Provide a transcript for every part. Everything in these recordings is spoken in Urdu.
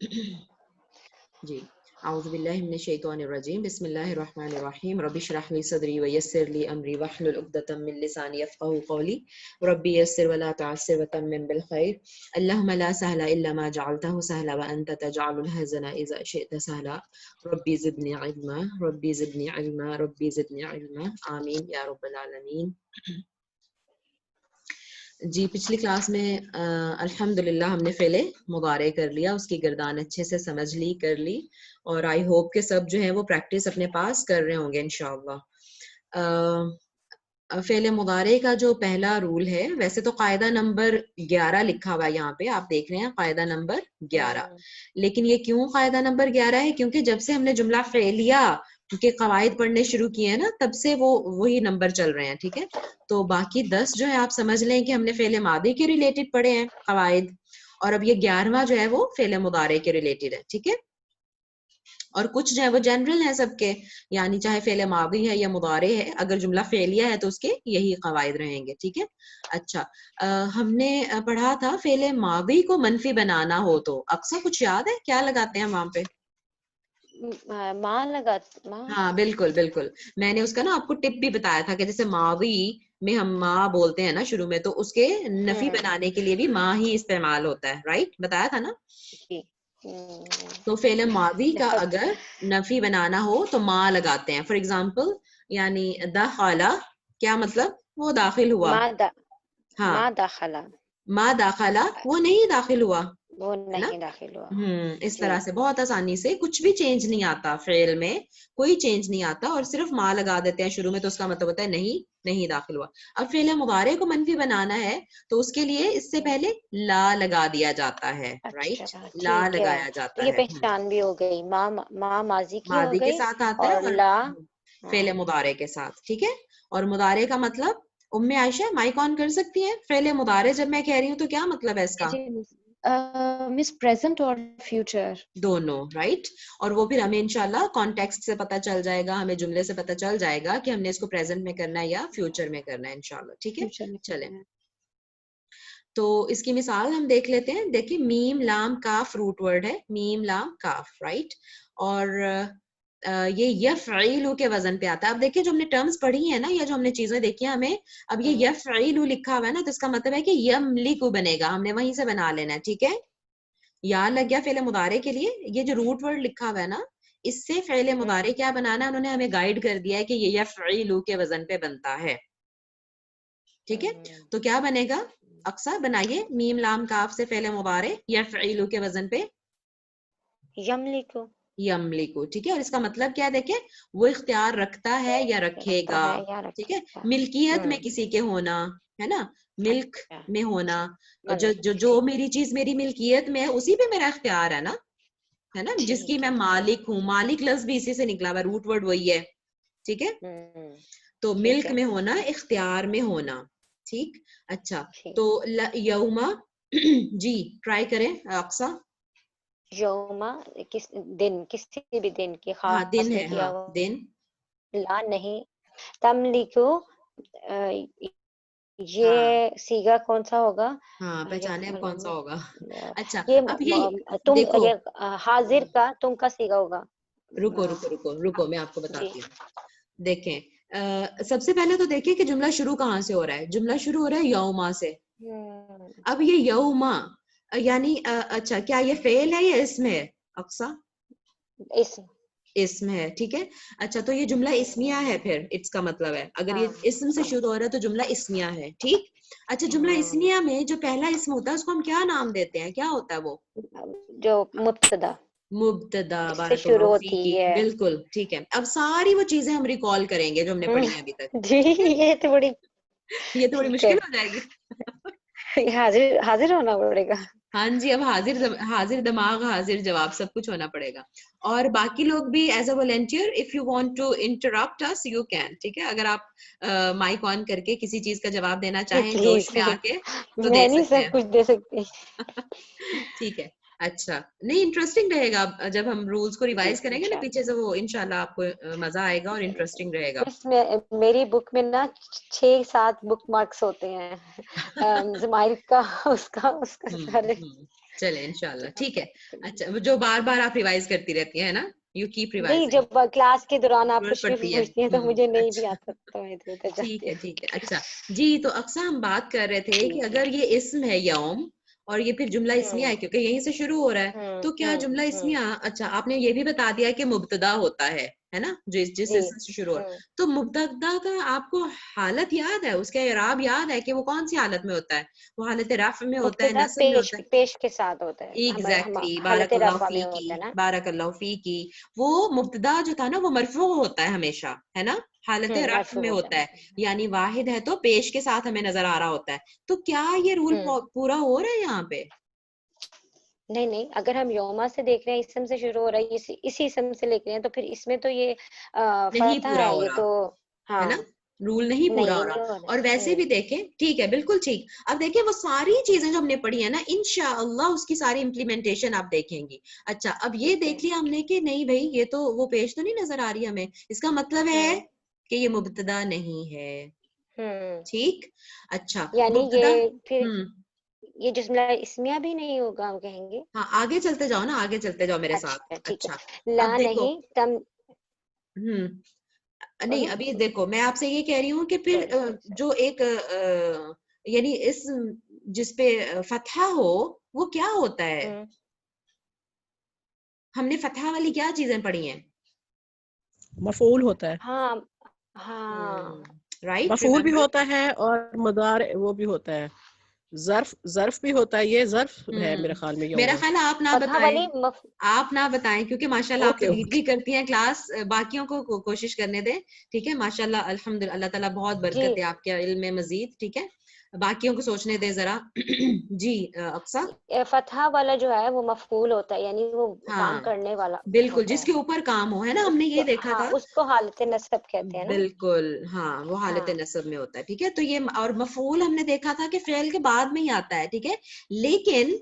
جی اعوذ باللہ من الشیطان الرجیم بسم اللہ الرحمن الرحیم رب اشرح لی صدری ویسر لی امری واحلل عقدۃ من لسانی یفقهوا قولی ربی یسر ولا تعسر وتمم بالخیر اللهم لا سهل الا ما جعلته سهلا وانت تجعل الحزن اذا شئت سهلا ربی زدنی علما ربی زدنی علما ربی زدنی علما آمین یا رب العالمین. جی پچھلی کلاس میں الحمدللہ ہم نے فعل مضارع کر لیا، اس کی گردان اچھے سے سمجھ لی، کر لی، اور آئی ہوپ کہ سب جو ہیں وہ پریکٹس اپنے پاس کر رہے ہوں گے انشاءاللہ. فعل مضارع کا جو پہلا رول ہے، ویسے تو قاعدہ نمبر 11 لکھا ہوا ہے یہاں پہ آپ دیکھ رہے ہیں، قاعدہ نمبر 11. لیکن یہ کیوں قاعدہ نمبر 11 ہے؟ کیونکہ جب سے ہم نے جملہ فعلیہ کے قواعد پڑھنے شروع کیے ہیں نا، تب سے وہی نمبر چل رہے ہیں. ٹھیک ہے، تو باقی 10 جو ہے آپ سمجھ لیں کہ ہم نے فعل ماضی کے ریلیٹڈ پڑھے ہیں قواعد، اور اب یہ 11واں جو ہے وہ فعل مضارع کے ریلیٹڈ ہے. ٹھیک ہے، اور کچھ جو ہے وہ جنرل ہیں سب کے، یعنی چاہے فعل ماضی ہے یا مضارع ہے، اگر جملہ فعلیہ ہے تو اس کے یہی قواعد رہیں گے. ٹھیک ہے، اچھا ہم نے پڑھا تھا فعل ماضی کو منفی بنانا ہو تو اکثر کچھ یاد ہے کیا لگاتے ہیں وہاں پہ؟ ماں لگا ہاں بالکل بالکل، میں نے اس کا نا آپ کو ٹپ بھی بتایا تھا کہ جیسے ماضی میں ہم ماں بولتے ہیں نا شروع میں، تو اس کے نفی بنانے کے لیے بھی ماں ہی استعمال ہوتا ہے، رائٹ؟ بتایا تھا نا. تو فعل ماضی کا اگر نفی بنانا ہو تو ماں لگاتے ہیں. فار ایگزامپل یعنی دخل، کیا مطلب؟ وہ داخل ہوا. ہاں ماں داخلہ، ما داخلہ وہ نہیں داخل ہوا وہ ہے نا. نہیں داخل ہوا. اس طرح سے بہت آسانی سے کچھ بھی چینج نہیں آتا، فعل میں کوئی چینج نہیں آتا، اور صرف ما لگا دیتے ہیں شروع میں، تو اس کا مطلب ہوتا ہے نہیں داخل ہوا. اب فعل مضارع کو منفی بنانا ہے تو اس کے لیے اس سے پہلے لا لگا دیا جاتا ہے، رائٹ؟ اچھا لا ٹھیک ہے، لگایا جاتا یہ ہے. پہچان بھی ہو گئی. ماں ماضی کی ہو ماضی کے گئی ساتھ آتا ہے اور اور لا فعل مضارع کے ساتھ. ٹھیک ہے، اور مضارع کا مطلب ام عائشہ مائک آن کر سکتی ہیں؟ فعل مضارع جب میں کہہ رہی ہوں تو کیا مطلب ہے اس کا؟ مس پریزنٹ اور فیوچر دونوں، رائٹ؟ اور وہ پھر ہمیں انشاءاللہ کانٹیکسٹ سے پتہ چل جائے گا، ہمیں جملے سے پتہ چل جائے گا کہ ہم نے اس کو پریزنٹ میں کرنا ہے یا فیوچر میں کرنا ہے انشاءاللہ. ٹھیک ہے، چلیں تو اس کی مثال ہم دیکھ لیتے ہیں. دیکھیں میم لام کاف روٹ ورڈ ہے، میم لام کاف، رائٹ؟ اور یہ یفعیلو کے وزن پہ آتا ہے. اب دیکھیں جو ہم نے ٹرمز پڑھی ہیں نا، یا جو ہم نے چیزیں دیکھی ہیں، ہمیں اب یہ یفعیلو لکھا ہوا ہے نا، تو اس کا مطلب ہے کہ یملکو بنے گا، ہم نے وہیں سے بنا لینا ہے. ٹھیک ہے، یا لگ گیا فعل مضارع کے لیے. یہ جو روٹ ورڈ لکھا ہوا ہے نا، اس سے فعل مضارع کیا بنانا ہے، انہوں نے ہمیں گائیڈ کر دیا ہے کہ یہ یفعیلو کے وزن پہ بنتا ہے. ٹھیک ہے، تو کیا بنے گا؟ اقصا بنائیے میم لام کاف سے فعل مضارع یفعیلو کے وزن پہ یملکو. یملکو. ٹھیک ہے، اور اس کا مطلب کیا دیکھیں، وہ اختیار رکھتا ہے یا رکھے رکھتا گا. ہے یا ٹھیک ہے، رکھتا ہے. ملکیت میں کسی کے ہونا ہے نا، ملک اچھا میں ہونا، اچھا جو میری چیز میری ملکیت میں ہے اسی پہ میرا اختیار ہے نا، ہے نا، جس کی ٹھیک میں ہے. مالک ہوں. مالک لفظ بھی اسی سے نکلا ہوا، روٹ ورڈ وہی ہے. ٹھیک ہے، تو ٹھیک ملک ہے میں ہونا، اختیار میں ہونا. ٹھیک، اچھا ٹھیک. تو یوما جی ٹرائی کریں اقصا. یوما کس دن، کسی بھی دن کی ہاں دن خاص ہے، نہیں کیا ہاں ہوا. دن. لا نہیں. تملکو ہاں یہ سیگا کون سا ہوگا؟ ہاں پہچانے اب کون سا ہوگا. اچھا یہ اب یہ تم، دیکھو، یہ حاضر کا تم کا سیگا ہوگا. رکو میں آپ کو جی بتاتی ہوں. دیکھیں سب سے پہلے تو دیکھیں کہ جملہ شروع کہاں سے ہو رہا ہے. جملہ شروع ہو رہا ہے یوما سے. اب یہ یوما یعنی اچھا کیا یہ فعل ہے یا اسم ہے اقصا؟ اسم ہے. ٹھیک ہے، اچھا تو یہ جملہ اسمیہ ہے، پھر اس کا مطلب ہے اگر یہ اسم سے شروع ہو رہا ہے تو جملہ اسمیہ ہے. ٹھیک، اچھا جملہ اسمیہ میں جو پہلا اسم ہوتا ہے اس کو ہم کیا نام دیتے ہیں، کیا ہوتا ہے وہ؟ جو مبتدا مبتدا. اس سے بارک شروع اللہ ہوتی فیکی، ہے. بالکل ٹھیک ہے. اب ساری وہ چیزیں ہم ریکال کریں گے جو ہم نے پڑھی ہیں ابھی تک. جی یہ تو بڑی یہ تو بڑی ٹھیک ہے، مشکل ہو جائے گی. حاضر ہونا پڑے گا. ہاں جی، اب حاضر دماغ حاضر جواب سب کچھ ہونا پڑے گا. اور باقی لوگ بھی as a volunteer if you want to interrupt us you can. ٹھیک ہے، اگر آپ مائک آن کر کے کسی چیز کا جواب دینا چاہیں پلیز جوش میں آ کے تو میں دے نہیں سکتے سب کچھ دے سکتی. ہیں. ٹھیک ہے، اچھا نہیں انٹرسٹنگ رہے گا جب ہم رولز کو جی ریوائز کریں گے نا پیچھے سے، وہ انشاءاللہ آپ کو مزہ آئے گا اور انٹرسٹنگ رہے گا. بس میری بک میں نا 6-7 بک مارکس ہوتے ہیں. زمائل کا اس کا سارے. چلے انشاءاللہ ٹھیک ہے. اچھا جو بار بار آپ ریوائز کرتی رہتی ہیں نا, یو کیپ نہیں ریوائزنگ. جب کلاس کے دوران آپ ضرورت کچھ بھی پڑتی ہے. پوچھتی ہیں تو مجھے نہیں بھی اچھا آتا تو میں ادھر ادھر ٹھیک جاتی ہے ہوں. ٹھیک ہے. اچھا جی, تو اقصا ہم بات کر رہے تھے کہ اگر یہ اسم ہے یوم اور یہ پھر جملہ اسمیہ ہے کیونکہ یہیں سے شروع ہو رہا ہے, تو کیا جملہ اسمیہ, اچھا آپ نے یہ بھی بتا دیا کہ مبتدا ہوتا ہے نا, جس اسم سے شروع ہو رہا ہے, تو مبتدا کا آپ کو حالت یاد ہے, اس کا اعراب یاد ہے کہ وہ کون سی حالت میں ہوتا ہے؟ وہ حالت رفع میں ہوتا ہے, مبتدا نصب میں ہوتا ہے؟ پیش کے ساتھ ہوتا ہے, ایگزیکٹلی, حالت بارک اللہ رفع میں فیکی, ہوتا ہے نا. بارک اللہ فیکی. وہ مبتدا جو تھا نا وہ مرفوع ہوتا ہے ہمیشہ, ہے نا, حالت رفع مرفوع میں ہوتا ہے, ہے. یعنی واحد ہے تو پیش کے ساتھ ہمیں نظر آ رہا ہوتا ہے. تو کیا یہ رول پورا ہو رہا ہے یہاں پہ؟ نہیں نہیں, اگر ہم یوما سے دیکھ رہے ہیں, اسم سے شروع ہو رہا ہے, اسی اسم سے لکھ رہے ہیں, تو پھر اس میں تو یہ نہیں فتح پورا ہے, ہو یہ رہا, تو ہے نا, رول نہیں پورا ہو رہا. اور ویسے بھی دیکھیں, ٹھیک ہے, بالکل ٹھیک. اب دیکھیں وہ ساری چیزیں جو ہم نے پڑھی ہیں نا, انشاءاللہ اس کی ساری امپلیمنٹیشن آپ دیکھیں گی. اچھا اب یہ دیکھ لیا ہم نے کہ نہیں بھائی یہ تو وہ پیش تو نہیں نظر آ رہی ہمیں, اس کا مطلب ہے کہ یہ مبتدا نہیں ہے. ٹھیک, اچھا یعنی مبتدا, یہ پھر یہ جملہ اسمیہ بھی نہیں ہوگا ہم کہیں گے. ہاں آگے چلتے جاؤ نا, آگے چلتے جاؤ میرے ساتھ. اچھا ٹھیک اچھا ہے, لا اب دیکھو, نہیں تم نہیں ابھی دیکھو میں آپ سے یہ کہہ رہی ہوں کہ پھر جو ایک یعنی اس جس پہ فتحہ ہو وہ کیا ہوتا ہے؟ ہم نے فتحہ والی کیا چیزیں پڑھی ہیں؟ مفعول ہوتا ہے. ہاں ہاں رائٹ, مفعول بھی ہوتا ہے اور مضارع وہ بھی ہوتا ہے, ظرف بھی ہوتا ہے. یہ ظرف ہے میرے خیال میں میرا یوما. خیال ہے آپ نہ فتح بتائیں, والی آپ نہ بتائیں کیونکہ ماشاءاللہ آپ تو اوکے لیڈ بھی کرتی ہیں کلاس, باقیوں کو کوشش کرنے دیں. ٹھیک ہے, ماشاءاللہ الحمدللہ, اللہ تعالیٰ بہت برکت ہے آپ کے علم میں مزید. ٹھیک ہے, باقیوں کو سوچنے دیں ذرا. جی اقصا, فتح والا جو ہے وہ مفعول ہوتا ہے, یعنی وہ کام ہاں کرنے والا بالکل, ہوتا جس ہے, کے اوپر کام ہو, ہے نا, ہم نے یہ دیکھا ہاں تھا. اس کو حالت نصب کہتے ہیں نا. بالکل ہاں, وہ حالت نصب میں ہوتا ہے. ٹھیک ہے, تو یہ اور مفعول ہم نے دیکھا تھا کہ فعل کے بعد میں ہی آتا ہے. ٹھیک ہے, لیکن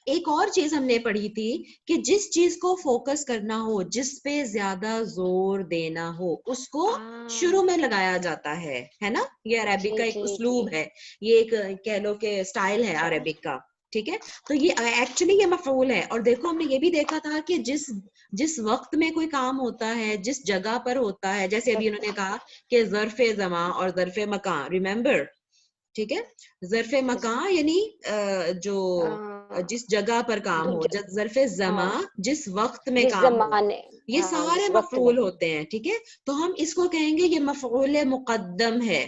ایک اور چیز ہم نے پڑھی تھی کہ جس چیز کو فوکس کرنا ہو, جس پہ زیادہ زور دینا ہو, اس کو شروع میں لگایا جاتا ہے نا. یہ عربک کا ایک اسلوب ہے, یہ ایک کہہ لو کہ اسٹائل ہے عربک کا. ٹھیک ہے, تو یہ ایکچولی یہ مفعول ہے. اور دیکھو ہم نے یہ بھی دیکھا تھا کہ جس وقت میں کوئی کام ہوتا ہے, جس جگہ پر ہوتا ہے, جیسے ابھی انہوں نے کہا کہ ظرف زمان اور ظرف مکان, ریممبر. ٹھیک ہے, ظرف مکان یعنی جو جس جگہ پر کام ہو, ظرف زمان جس وقت میں جس کام ہو, زمانے, یہ سارے جس وقت میں. مفعول ہوتے ہیں. ٹھیک ہے, تو ہم اس کو کہیں گے یہ مفعول مقدم ہے.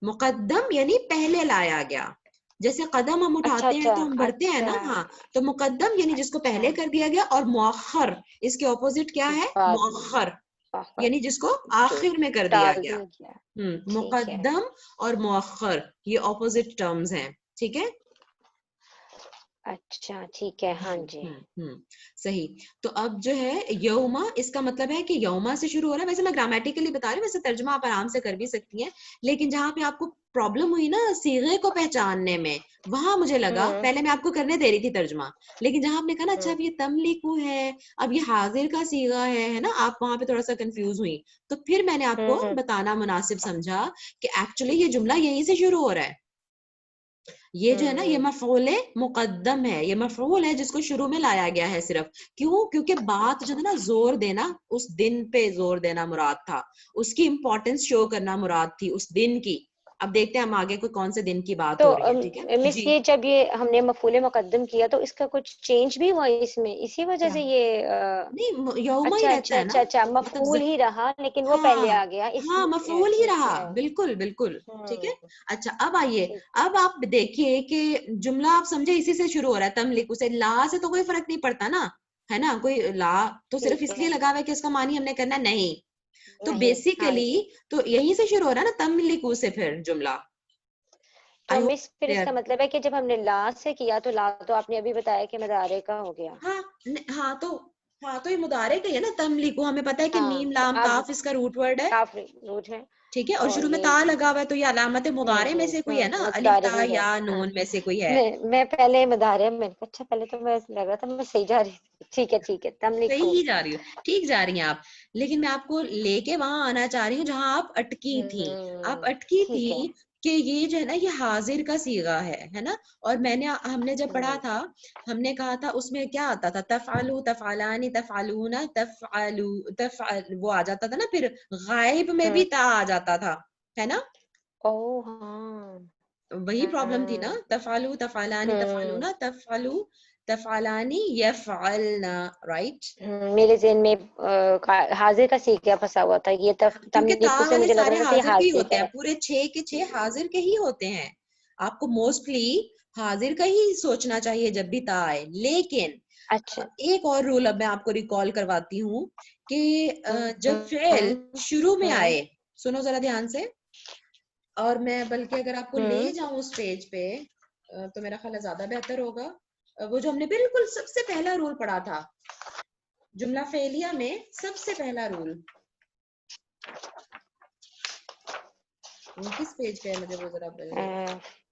مقدم یعنی پہلے لایا گیا. جیسے قدم ہم اچھا اٹھاتے ہیں تو ہم بڑھتے ہیں اچھا نا, ہاں, تو مقدم یعنی جس کو اچھا پہلے کر دیا گیا. اور مؤخر اس کے اپوزٹ کیا ہے؟ بعد مؤخر, میں یعنی جس کو جو آخر میں کر دیا ٹال گیا. ٹھیک ہے. مقدم اور مؤخر یہ اپوزٹ ٹرمز ہیں. ٹھیک ہے, اچھا ٹھیک ہے, ہاں جی صحیح. تو اب جو ہے یوما, اس کا مطلب ہے کہ یوما سے شروع ہو رہا ہے. ویسے میں گرامیٹیکلی بتا رہی ہوں, ویسے ترجمہ آپ آرام سے کر بھی سکتی ہیں, لیکن جہاں پہ آپ کو پرابلم ہوئی نا صیغے کو پہچاننے میں, وہاں مجھے لگا, پہلے میں آپ کو کرنے دے رہی تھی ترجمہ, لیکن جہاں آپ نے کہا نا اچھا اب یہ تملکو ہے, اب یہ حاضر کا صیغہ ہے نا, آپ وہاں پہ تھوڑا سا کنفیوز ہوئی. تو پھر میں نے آپ کو بتانا مناسب سمجھا کہ ایکچولی یہ جملہ یہیں سے شروع ہو رہا ہے. یہ جو ہے نا یہ مفعول مقدم ہے, یہ مفعول ہے جس کو شروع میں لایا گیا ہے صرف. کیوں؟ کیونکہ بات جو ہے نا زور دینا, اس دن پہ زور دینا مراد تھا, اس کی امپورٹنس شو کرنا مراد تھی اس دن کی. اب دیکھتے ہیں ہم آگے کوئی کون سے دن کی بات تو ہو رہی ہے. ٹھیک ہے مس, جی, یہ جب یہ ہم نے مفعول مقدم کیا تو اس کا کچھ چینج بھی ہوا اس میں, اسی وجہ کیا سے یہ نہیں یوما ہی اچھا رہتا اچھا ہے نا, اچھا اچھا, مطلب مفعول ہی رہا لیکن وہ ہاں پہلے آ گیا اس. ہاں مفعول ہی ٹھیک رہا, ہے, بالکل بالکل. ٹھیک ہے, اچھا اب آئیے, ٹھیک. اب آپ دیکھیے کہ جملہ آپ سمجھے اسی سے شروع ہو رہا ہے, تملک سے, لا سے تو کوئی فرق نہیں پڑتا نا, ہے نا, کوئی لا تو صرف ٹھیک اس ہے, لیے لگا ہوا ہے کہ اس کا معنی ہم نے کرنا نہیں. تو نہیں, ہاں بیسیکلی جی. تو یہیں سے شروع ہو رہا ہے نا تملکو سے پھر جملہ. تو I hope مس پھر اس clear. کا مطلب ہے کہ جب ہم نے لا سے کیا تو لا تو آپ نے ابھی بتایا کہ مدارے کا ہو گیا. ہاں ہاں تو یہ مدارے کا ہی ہے نا تملکو, ہمیں پتا ہے کہ ہاں میم تو لام اب کاف اس کا روٹ ورڈ ہے. کافی روٹ ہے, ٹھیک ہے, اور شروع میں تا لگا ہوا ہے, تو یہ علامت مضارع میں سے کوئی ہے نا, الف مدارے تا ہی ہے. یا ہاں نون میں سے کوئی ہے. میں پہلے مدارے میں, اچھا پہلے تو میں لگ رہا تھا میں صحیح جا رہی تھی. ٹھیک ہے ٹھیک ہے, صحیح تملکو. ہی جا رہی ہو, ٹھیک جا رہی ہیں آپ, لیکن میں آپ کو لے کے وہاں آنا چاہ رہی ہوں جہاں آپ اٹکی تھیں. آپ اٹکی ٹھیک ہے. تھی کہ یہ جو ہے نا یہ حاضر کا صیغہ ہے نا. اور ہم نے جب پڑھا تھا ہم نے کہا تھا اس میں کیا آتا تھا, تفعلوا تفعلان تفعلون وہ آ جاتا تھا نا, پھر غائب میں بھی تا آ جاتا تھا, ہے نا. وہی پرابلم تھی نا, تفعلوا تفعلان تفعلون تفعلوا تفعلانی یفعلنا, رائٹ. میرے ذہن میں حاضر کا صیغہ پھنسا ہوا تھا, یہ کیونکہ تا تملیکو سے والے مجھے لگ سارے رہا تھا یہ حاضر کے ہی حاضر ہوتے کا ہیں, ہے. پورے 6 کے 6 حاضر کے ہی ہوتے ہیں. آپ کو موسٹلی حاضر کا ہی سوچنا چاہیے جب بھی تا آئے. لیکن اچھا ایک اور رول اب میں آپ کو ریکال کرواتی ہوں کہ جب فعل شروع میں آئے, سنو ذرا دھیان سے, اور میں بلکہ اگر آپ کو لے جاؤں اس پیج پہ تو میرا خیال ہے زیادہ بہتر ہوگا. وہ جو ہم نے بالکل سب سے پہلا رول پڑھا تھا جملہ فعلیہ میں, سب سے پہلا رول کس پیج پہ ہے, مجھے وہ ذرا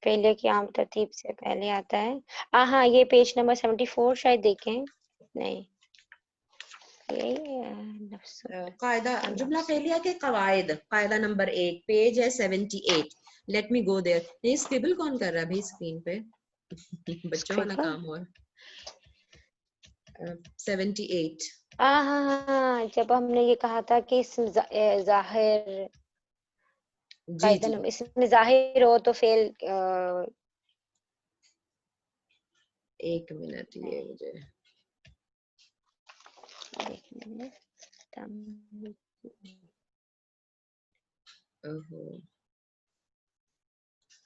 پہلے کی عام ترتیب سے پہلے آتا ہے. ہاں یہ پیج نمبر 74 شاید دیکھیں, نہیں قاعدہ جملہ فعلیہ کے قواعد, قاعدہ نمبر 1, پیج ہے 78. Let me go there. یہ اسکریبل کون کر رہا ہے بھائی اسکرین پہ, بچوں والا کام ہوا. 78. ہاں جب ہم نے یہ کہا تھا کہ اسم ظاہر جی جی اس میں ظاہر ہو تو فعل ایک منٹ, یہ مجھے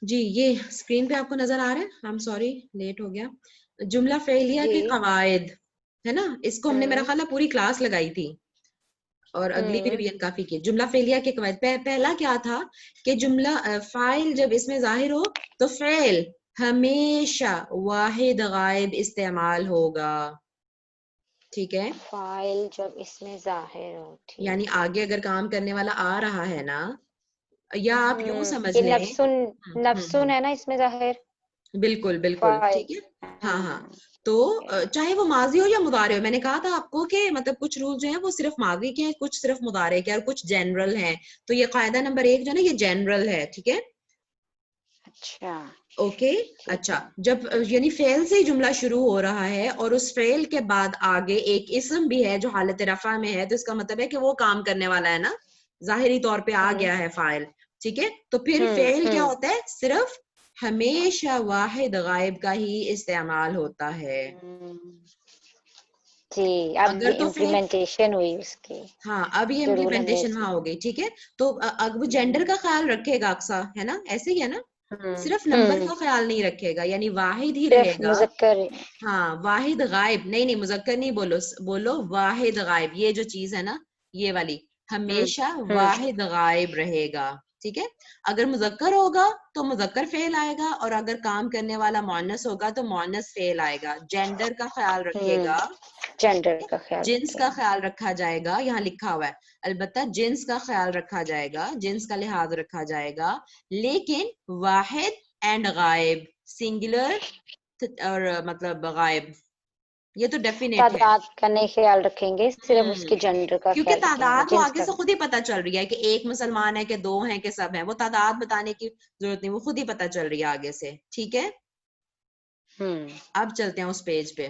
جی یہ اسکرین پہ آپ کو نظر آ رہا ہے. آئی ایم سوری لیٹ ہو گیا. جملہ فعلیہ کے قواعد ہے نا, اس کو ہم نے میرا خیال ہے پوری کلاس لگائی تھی اور اگلی بھی ریویژن کافی کی. جملہ فعلیہ کے قواعد پہلا کیا تھا کہ جملہ فاعل جب اس میں ظاہر ہو تو فعل ہمیشہ واحد غائب استعمال ہوگا, ٹھیک ہے. فاعل جب اس میں ظاہر ہو, یعنی آگے اگر کام کرنے والا آ رہا ہے نا, یا آپ یوں سمجھ یہ لیں, نفسن ہے نا اس میں ظاہر, بالکل بالکل فاعل. ٹھیک ہے. ہاں تو چاہے وہ ماضی ہو یا مضارع ہو, میں نے کہا تھا آپ کو کہ مطلب کچھ رول جو ہیں وہ صرف ماضی کے ہیں, کچھ صرف مضارع کے, اور کچھ جنرل ہیں. تو یہ قاعدہ نمبر 1 جو ہے نا یہ جنرل ہے, ٹھیک ہے. اچھا اوکے ٹھیک اچھا, ہے. جب یعنی فعل سے ہی جملہ شروع ہو رہا ہے اور اس فعل کے بعد آگے ایک اسم بھی ہے جو حالت رفع میں ہے, تو اس کا مطلب ہے کہ وہ کام کرنے والا ہے نا, ظاہری طور پہ آ گیا ہے فاعل, ٹھیک ہے. تو پھر فعل کیا ہوتا ہے, صرف ہمیشہ واحد غائب کا ہی استعمال ہوتا ہے. جی اب اگر تو فعل, امپلیمنٹیشن ہوئی اس کی, ہاں اب یہ جو رول ہم نے امپلیمنٹیشن وہاں ہو گئی, ٹھیک ہے. تو اب وہ جینڈر کا خیال رکھے گا اقصا, ہے نا, ایسے ہی ہے نا, صرف نمبر کا خیال نہیں رکھے گا, یعنی واحد ہی رہے صرف گا. مذکر. ہاں واحد غائب, نہیں مذکر نہیں بولو واحد غائب, یہ جو چیز ہے نا یہ والی, ہمیشہ واحد غائب رہے گا, ٹھیک ہے. اگر مذکر ہوگا تو مذکر فعل آئے گا, اور اگر کام کرنے والا مؤنث ہوگا تو مؤنث فعل آئے گا. جینڈر کا خیال رکھے گا, جینڈر کا خیال جنس رکھے کا گا. خیال رکھا جائے گا, یہاں لکھا ہوا ہے البتہ جنس کا خیال رکھا جائے گا, جنس کا لحاظ رکھا جائے گا, لیکن واحد اینڈ غائب, سنگولر اور مطلب غائب, یہ تو ڈیفینیٹ ہے. تعداد کا نہیں خیال رکھیں گے, صرف اس کے جینڈر کا کیونکہ خیال رکھیں گے, تعداد وہ جنس آگے کا. سے خود ہی پتہ چل رہی ہے کہ ایک مسلمان ہے کہ 2 ہیں کہ سب ہیں, وہ تعداد بتانے کی ضرورت نہیں, وہ خود ہی پتہ چل رہی ہے آگے سے, ٹھیک ہے. اب چلتے ہیں اس پیج پہ.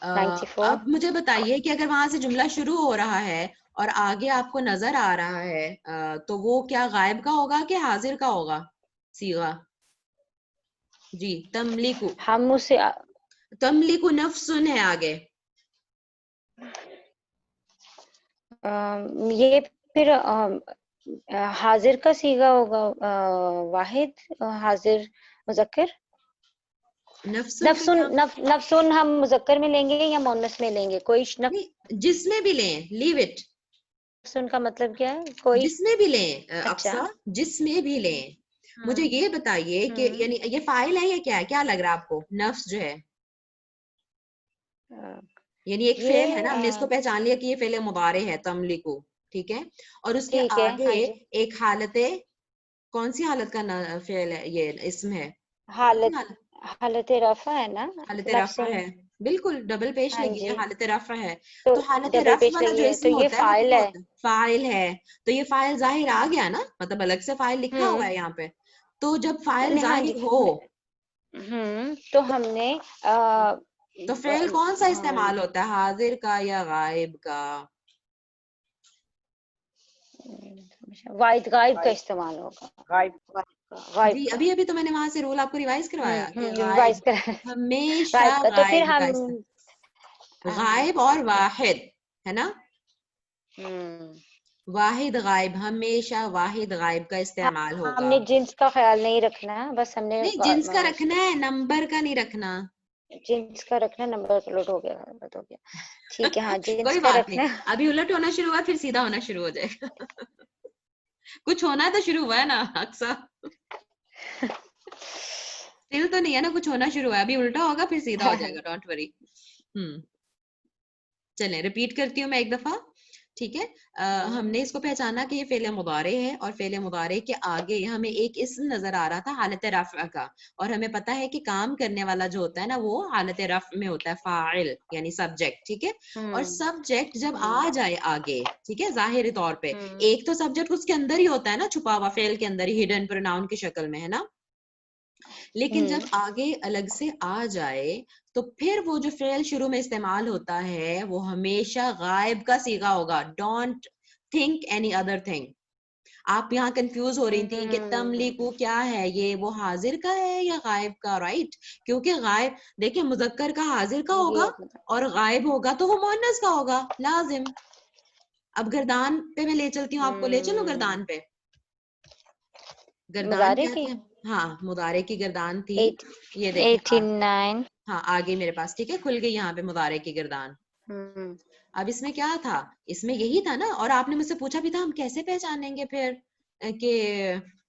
94. اب مجھے بتائیے کہ اگر وہاں سے جملہ شروع ہو رہا ہے اور آگے آپ کو نظر آ رہا ہے تو وہ کیا غائب کا ہوگا کہ حاضر کا ہوگا صیغہ؟ جی تملکو, ہم اسے تملکو نفسن ہے آگے, یہ پھر حاضر کا صیغہ ہوگا, واحد حاضر مذکر. نفسن کا کیا نفسن ہم مذکر میں لیں گے یا مؤنث میں لیں گے؟ کوئی جس میں بھی لیں, لیو اٹ, نفسن کا مطلب کیا ہے؟ کوئی جس میں بھی لیں اچھا اقصا, جس میں بھی لیں. مجھے یہ بتائیے کہ یعنی یہ فاعل ہے یا کیا ہے, کیا لگ رہا ہے آپ کو؟ نفس جو ہے یعنی ایک فعل ہے نا, ہم نے اس کو پہچان لیا کہ یہ فعل مضارع ہے تملکو, ٹھیک ہے. اور اس کے ٹھیک ہے, آگے ہاں جی, ایک حالت, کون سی حالت کا فعل ہے, یہ اسم ہے, حالت رفع ہے نا, حالت رفع نفسن. ہے, بالکل ڈبل پیش ہاں لگی جی ہے، حالت رفع ہے، تو تو حالت ڈبل رفع پیش والا جو لگی ہے تو اسم یہ ہوتا ہے وہ فاعل کیا ہے. ہوتا ہے؟ فاعل ہے. تو یہ فاعل ظاہر آ گیا نا، مطلب الگ سے فاعل لکھا ہوا ہے یہاں پہ. تو جب فاعل ہاں جی. ظاہر ہو تو ہم نے تو فعل کون سا استعمال ہوتا ہے، حاضر کا یا غائب کا؟ واحد غائب کا استعمال ہوگا. غائب جی کا. ابھی ابھی تو میں نے وہاں سے رول آپ کو ریوائز کروایا کہ ریوائز غائب کرا ہمیشہ غائب کا. تو پھر غائب کا ہم غائب اور واحد ہے نا، واحد غائب، ہمیشہ واحد غائب کا استعمال ہم ہوگا. نے جنس کا خیال نہیں رکھنا، بس ہم نے نہیں جنس کا رکھنا ہے، نمبر کا نہیں رکھنا. جنس کا رکھنا، نمبر الٹ ہو گیا، غلط ہو گیا. ٹھیک ہے ہاں جنس کوئی کا بات رکھنا. نہیں، ابھی الٹ ہونا شروع ہوا پھر سیدھا ہونا شروع ہو جائے گا. کچھ ہونا تو شروع ہوا ہے نا اکثر، دل تو نہیں ہے نا، کچھ ہونا شروع ہوا ہے، ابھی الٹا ہوگا پھر سیدھا ہو جائے گا، ڈونٹ وری. چلیں ریپیٹ کرتی ہوں میں ایک دفعہ، ٹھیک ہے. ہم نے اس کو پہچانا کہ یہ فعل مضارع ہے، اور فعل مضارع کے آگے ہمیں ایک اسم نظر آ رہا تھا حالت رفع کا، اور ہمیں پتا ہے کہ کام کرنے والا جو ہوتا ہے نا وہ حالت رفع میں ہوتا ہے، فاعل یعنی سبجیکٹ. ٹھیک ہے، اور سبجیکٹ جب آ جائے آگے، ٹھیک ہے، ظاہری طور پہ ایک تو سبجیکٹ اس کے اندر ہی ہوتا ہے نا، چھپا ہوا فعل کے اندر ہی، ہڈن پروناؤن کی شکل میں، ہے نا. لیکن جب آگے الگ سے آ جائے تو پھر وہ جو فعل شروع میں استعمال ہوتا ہے وہ ہمیشہ غائب کا صیغہ ہوگا. Don't think any other thing. آپ یہاں کنفیوز ہو رہی تھی کہ تملیکو کیا ہے، یہ وہ حاضر کا ہے یا غائب کا، رائٹ؟ کیونکہ غائب دیکھیں مذکر کا حاضر کا ہوگا اور غائب ہوگا تو وہ مؤنث کا ہوگا لازم. اب گردان پہ میں لے چلتی ہوں آپ کو، لے چلوں گردان پہ؟ گردان مضارع کیا کی تھی؟ ہاں مضارع کی گردان تھی، یہ دیکھیں 89. ہاں آگے میرے پاس، ٹھیک ہے، کھل گئی یہاں پہ مضارع کی گردان. اب اس میں کیا تھا، اس میں یہی تھا نا، اور آپ نے مجھ سے پوچھا بھی تھا ہم کیسے پہچانیں گے پھر کہ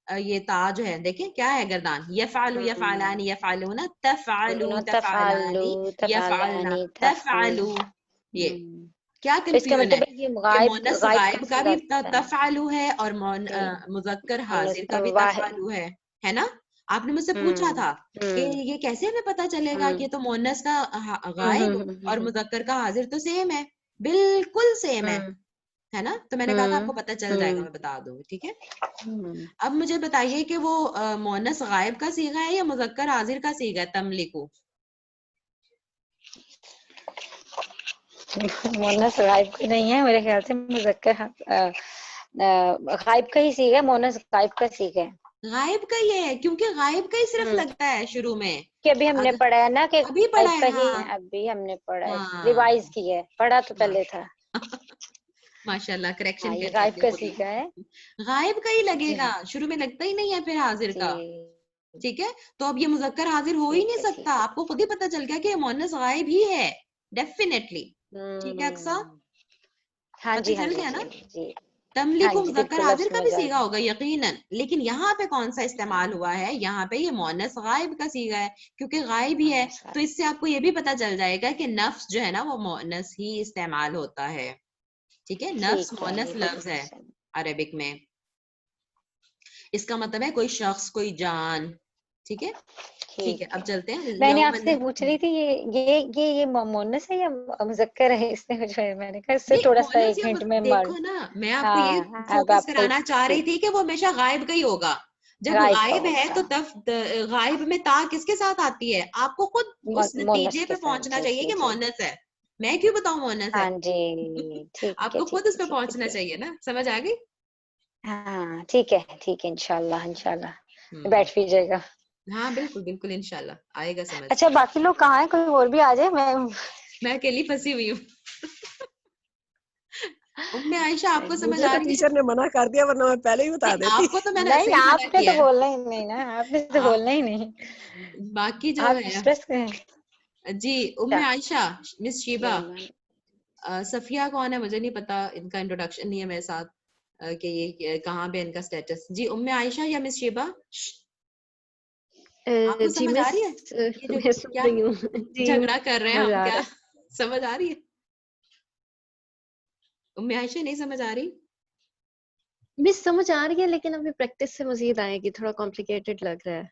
یہ تا جو ہے، دیکھیں کیا ہے گردان، یفعل یفعلان یفعلون تفعلوا تفعلان یفعلن تفعلوا. یہ کیا تو اس کا کنفیوژن ہے مطلب ہے یہ کہ غائب مونس غائب غائب کا صیغہ بھی ہوتا ہے. تفعلوا ہے اور مذکر حاضر کا بھی تفعلوا ہے نا. آپ نے مجھ سے پوچھا تھا کہ یہ کیسے ہمیں پتا چلے گا کہ تو مونس کا غائب اور مذکر کا حاضر تو سیم ہے، بالکل سیم ہے نا. تو میں نے کہا تھا آپ کو پتا چل جائے گا، میں بتا دوں گی، ٹھیک ہے. اب مجھے بتائیے کہ وہ مؤنث غائب کا صیغہ ہے یا مذکر حاضر کا صیغہ ہے تملکو؟ مؤنث غائب کا نہیں ہے میرے خیال سے، مذکر غائب کا ہی صیغہ ہے، مؤنث غائب کا صیغہ ہے. غائب کا ہی ہے، کیونکہ غائب کا ہی صرف لگتا ہے شروع میں. کہ ابھی ہم نے پڑھا ہے نا کہ ابھی پڑھا غائب ہے، کا ہی ہاں ہے، ابھی ہم نے پڑھا ہے، ہاں ریوائز کی ہے، پڑھا تو پہلے تھا. ماشاء اللہ ہاں کریکشن یہ کر غائب جاتی ہے کا خود ہی. صیغہ ہے. غائب کا ہی لگے جی گا، ہاں شروع میں لگتا ہی نہیں ہے پھر حاضر جی کا، ٹھیک ہے. تو اب یہ مذکر حاضر ہو ہی ٹھیک نہیں ہے سکتا، ٹھیک ہے. آپ کو خود ہی پتا چل گیا کہ یہ مؤنث غائب ہی ہے ڈیفینیٹلی. ٹھیک ہے اقصا، ہاں پتہ جی ہاں چل جی گیا نا. جی جی ہاں تملک و جی مذکر بالکل اب حاضر کا بھی سمجھ آ صیغہ ہوگا یقیناً، لیکن یہاں پہ کون سا استعمال ہوا ہے، یہاں پہ یہ مؤنث غائب کا صیغہ ہے کیونکہ غائب ہی ہے. تو اس سے آپ کو یہ بھی پتا چل جائے گا کہ نفس جو ہے نا وہ مؤنث ہی استعمال ہوتا ہے، ٹھیک ہے. نفس ٹھیک ہے، مؤنث یہ لفظ بالکل ہے صحیح. عربک میں. اس کا مطلب ہے کوئی شخص، کوئی جان، ٹھیک ہے. ٹھیک ہے اب چلتے ہیں میں نے آپ یومن. سے پوچھ رہی تھی یہ مؤنث ہے یا مذکر ہے، اس نے مجھے میں نے کہا اس سے نہیں تھوڑا سا مؤنث ایک یا ہنٹ میں مار. دیکھو نا، میں آپ کو یہ اب فوکس آپ کو کرانا چاہ رہی تھی کہ وہ ہمیشہ غائب کا ہی ہوگا. جب کا غائب ہے ہوگا تو غائب میں تا کس کے ساتھ آتی ہے، آپ کو خود اس مونس نتیجے کے پہ ساتھ. پہنچنا جی چاہیے جی کہ جی مؤنث ہے. میں کیوں بتاؤں مؤنث ہے، ہاں جی آپ ٹھیک ہے کو خود ٹھیک اس ہے پہ ٹھیک پہنچنا ہے. چاہیے نا. سمجھ آ گئی؟ ہاں ٹھیک ہے انشاء اللہ بیٹھ بھی جائے گا. ہاں بالکل بالکل انشاءاللہ آئے گا سمجھ. اچھا باقی لوگ کہاں ہیں، کوئی اور بھی آ جائے. میں اکیلی پھنسی ہوئی ہوں. عائشہ آپ کو سمجھ مجھے آ تو رہی ہے؟ ٹیچر نے منع کر دیا ورنہ میں پہلے ہی بتا نہیں دیتی. آپ کو تو میں نے ایسے نہیں ہی منع آپ نے تو کیا بولنا ہی نہیں نا، آپ نے تو ہے. بولنا ہی نہیں. باقی جو آپ ہے اسٹریس کریں. جی عائشہ مس شیبہ. صفیہ کون ہے مجھے نہیں پتا، ان کا انٹروڈکشن نہیں ہے میرے ساتھ کہ یہ کہاں پہ ان کا سٹیٹس. جی عائشہ یا مس شیبہ، آپ کو جی سمجھ آ رہی ہے یہ جو میں سن کیا رہی ہوں. جی جھگڑا کر رہے ہیں سمجھ ہم، آ کیا رہا ہے. سمجھ آ رہی ہے؟ عائشہ نہیں سمجھ آ رہی؟ مس سمجھ آ رہی ہے لیکن ابھی پریکٹس سے مزید آئے گی، تھوڑا کمپلیکیٹڈ لگ رہا ہے.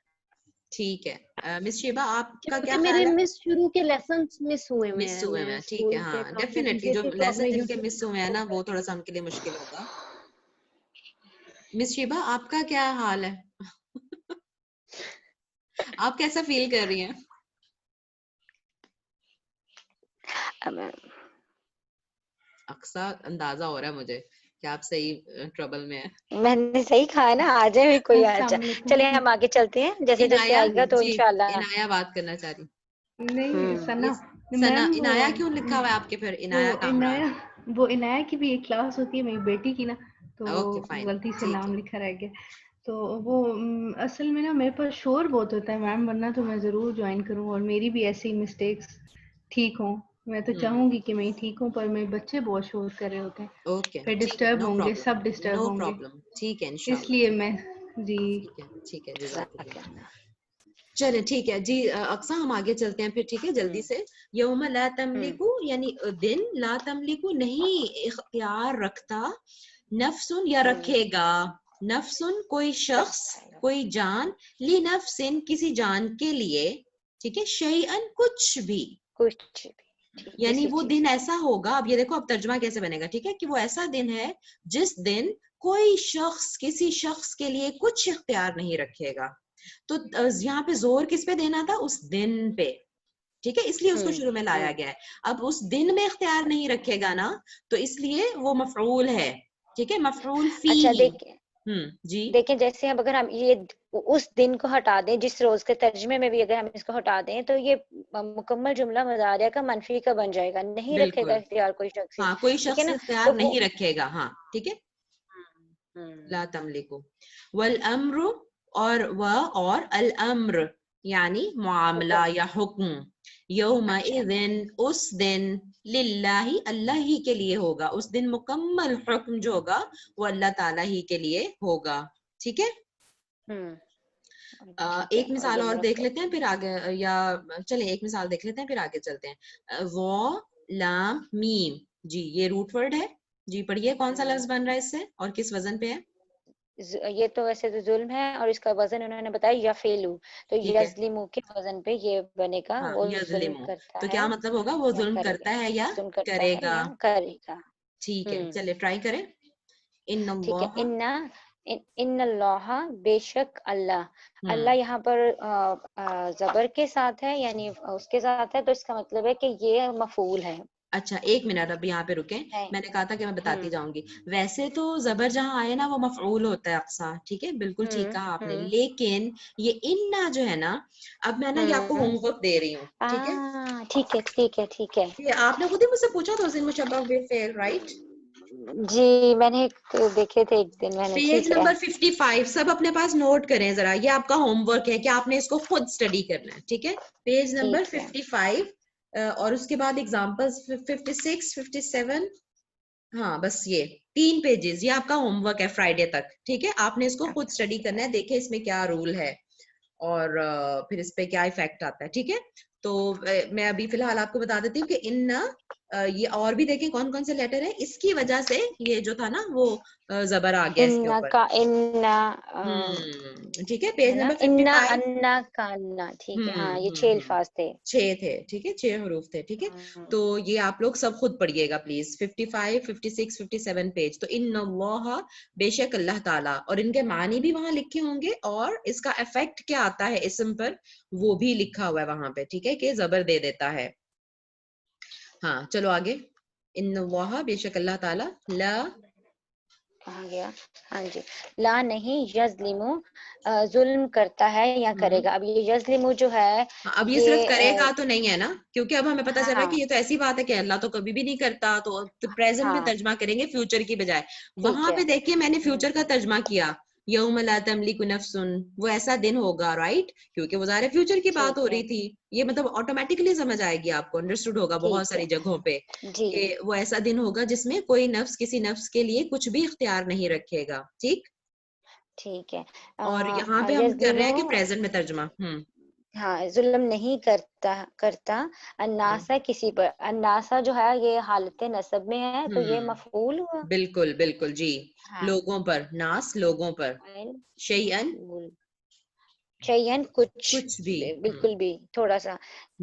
ٹھیک ہے مس شیبا آپ کا کیا میرے خیال ہے؟ مس شروع کے لیسنز مس ہوئے مس ہوئے ہیں، ٹھیک ہے، ہاں ڈیفینیٹلی جو لیسن جن کے مس ہوئے ہیں نا وہ تھوڑا سا ان کے لیے مشکل ہوگا. مس شیبا آپ کا کیا حال ہے؟ آپ کیسا فیل کر رہی ہیں؟ اقصا اندازہ ہو رہا ہے مجھے کہ آپ صحیح ٹربل میں ہیں. میں نے صحیح کہا ہے نا، آ جائے بھی کوئی آ جائے. چلے ہم آگے چلتے ہیں، جیسے جیسے آئے گا تو جی انشاءاللہ. عنایا بات کرنا چاہ رہی. نہیں ثنا ثنا میم عنایا کیوں لکھا ہوا ہے آپ کے پھر؟ عنایا کامران. وہ عنایا کی بھی ایک کلاس ہوتی ہے میری بیٹی کی نا، تو اوکے فائن، غلطی سے ٹھیک نام ہے. لکھا رہ گیا. تو وہ اصل میں نا میرے پاس شور بہت ہوتا ہے میم، ورنہ تو میں ضرور جوائن کروں اور میری بھی ایسی مسٹیکس ٹھیک ہوں. میں تو چاہوں گی کہ میں ٹھیک ہوں، پر میرے بچے بہت شور کر رہے ہوتے ہیں، اوکے پھر ٹھیک ہے، ڈسٹرب نو ہوں گے، پرابلم، سب ڈسٹرب نو ہوں گے، پرابلم، ٹھیک ہے اس انشاءاللہ. لیے میں جی. ٹھیک ہے جزاک اللہ. چلے ٹھیک ہے جی اقصا ہم آگے چلتے ہیں پھر، ٹھیک ہے جلدی سے. یوم لا تملکو یعنی دن، لا تملکو نہیں اختیار رکھتا، نفسن یا رکھے گا، نفسن کوئی شخص کوئی جان، لی نفسن کسی جان کے لیے، ٹھیک ہے، شیئن کچھ بھی، کچھ یعنی وہ دن ایسا ہوگا. اب یہ دیکھو اب ترجمہ کیسے بنے گا، ٹھیک ہے، کہ وہ ایسا دن ہے جس دن کوئی شخص کسی شخص کے لیے کچھ اختیار نہیں رکھے گا. تو یہاں پہ زور کس پہ دینا تھا؟ اس دن پہ، ٹھیک ہے، اس لیے اس کو شروع میں لایا گیا ہے. اب اس دن میں اختیار نہیں رکھے گا نا، تو اس لیے وہ مفعول ہے، ٹھیک ہے، مفعول فی. اچھا جی دیکھیں جیسے اب اگر ہم یہ اس دن کو ہٹا دیں، جس روز کے ترجمے میں بھی اگر ہم اس کو ہٹا دیں تو یہ مکمل جملہ مضارعہ کا منفی کا بن جائے گا، نہیں رکھے گا بالکل، اختیار کوئی شخص، ہاں کوئی ٹھیک ہے شخص نا. اختیار تو نہیں رکھے گا، ہاں ٹھیک ہے. لا تملکو والامر اور الامر یعنی معاملہ یا حکم، یومئذ اس دن، للہ اللہ ہی کے لیے ہوگا. اس دن مکمل حکم جو ہوگا وہ اللہ تعالیٰ ہی کے لیے ہوگا، ٹھیک ہے. ایک مثال اور دیکھ لیتے ہیں پھر آگے، یا چلیں ایک مثال دیکھ لیتے ہیں پھر آگے چلتے ہیں. وہ لام میم، جی یہ روٹ ورڈ ہے. جی پڑھیے کون سا لفظ بن رہا ہے اس سے اور کس وزن پہ ہے؟ یہ تو ویسے تو ظلم ہے اور اس کا وزن انہوں نے بتایا یفعلو، تو یظلمو کے وزن پہ یہ بنے گا، ہاں وہ ظلم یظلمو، کرتا تو ہے کیا مطلب ہوگا؟ وہ یا ظلم کرے گا، کرتا ہے یا ظلم کرتا کرے ہے گا. یا کرے گا. ٹھیک ہے چلے ٹرائی کریں. ان ٹھیک ہے. اللہ، ان اللہ بے شک اللہ، اللہ یہاں پر زبر کے ساتھ ہے، یعنی اس کے ساتھ ہے، تو اس کا مطلب ہے کہ یہ مفعول ہے. اچھا ایک منٹ اب یہاں پہ رکیں، میں نے کہا تھا کہ میں بتاتی جاؤں گی. ویسے تو زبر جہاں آئے نا وہ مفعول ہوتا ہے اقصا، ٹھیک ہے، بالکل ٹھیک کہا آپ نے. لیکن یہ انا جو ہے نا، اب میں نا یہ آپ کو ہوم ورک دے رہی ہوں، ٹھیک ہے. ٹھیک ہے ٹھیک ہے ٹھیک ہے. یہ آپ نے خود ہی مجھ سے پوچھا تھا اس دن مشبہ بالفعل، رائٹ؟ جی میں نے دیکھے تھے ایک دن میں نے. پیج نمبر 55 سب اپنے پاس نوٹ کریں ذرا، یہ آپ کا ہوم ورک ہے کہ آپ نے اس کو خود اسٹڈی کرنا ہے، ٹھیک ہے. پیج نمبر 55 اور اس کے بعد اگزامپلز 56 57، ہاں بس یہ 3 پیجز، یہ آپ کا ہوم ورک ہے فرائیڈے تک، ٹھیک ہے. آپ نے اس کو خود اسٹڈی کرنا ہے، دیکھیں اس میں کیا رول ہے اور پھر اس پہ کیا ایفیکٹ آتا ہے، ٹھیک ہے. تو میں ابھی فی الحال آپ کو بتا دیتی ہوں کہ ان یہ اور بھی دیکھیں کون کون سے لیٹر ہیں، اس کی وجہ سے یہ جو تھا نا وہ زبر آ گیا اس کے اوپر. ٹھیک ہے پیج نمبر 55. انا کا انا، ٹھیک ہے، ہاں یہ 6 الفاظ تھے، 6 تھے، ٹھیک ہے، 6 حروف تھے، ٹھیک ہے. تو یہ آپ لوگ سب خود پڑھیے گا پلیز. 55 56 57 پیج. تو ان اللہ بے شک اللہ تعالیٰ، اور ان کے معنی بھی وہاں لکھے ہوں گے اور اس کا افیکٹ کیا آتا ہے اسم پر وہ بھی لکھا ہوا ہے وہاں پہ، ٹھیک ہے، کہ زبر دے دیتا ہے. ہاں چلو آگے. ان اللہ بے شک اللہ تعالیٰ، لا کہاں گیا، ہاں جی، لا نہیں، یظلمو ظلم کرتا ہے یا کرے گا. اب یہ یظلمو جو ہے اب یہ صرف کرے گا تو نہیں ہے نا، کیونکہ اب ہمیں پتہ چل رہا ہے ہاں کہ یہ تو ایسی بات ہے کہ اللہ تو کبھی بھی نہیں کرتا، تو پریزنٹ میں ہاں ترجمہ کریں گے فیوچر کی بجائے. ٹھیک وہاں ہے. پہ دیکھیے میں نے فیوچر کا ترجمہ کیا، یوم لا تملک نفس، وہ ایسا دن ہوگا، رائٹ، کیونکہ وہ ظاہر فیوچر کی بات ہو ٹھیک ہے رہی تھی. یہ مطلب آٹومیٹکلی سمجھ آئے گی آپ کو، انڈرسٹوڈ ہوگا بہت ٹھیک ہے ساری جگہوں پہ جی کہ وہ ایسا دن ہوگا جس میں کوئی نفس کسی نفس کے لیے کچھ بھی اختیار نہیں رکھے گا، ٹھیک. ٹھیک ہے. اور یہاں پہ ہم کر رہے ہیں کہ پریزنٹ میں ترجمہ. ہاں ظلم نہیں کرتا الناسا کسی پر. الناسا جو ہے یہ حالت نصب میں ہے تو یہ مفعول ہوا. بالکل بالکل جی، ہاں لوگوں پر، ناس لوگوں پر، شیئن شیئن کچھ بھی بالکل بھی تھوڑا سا.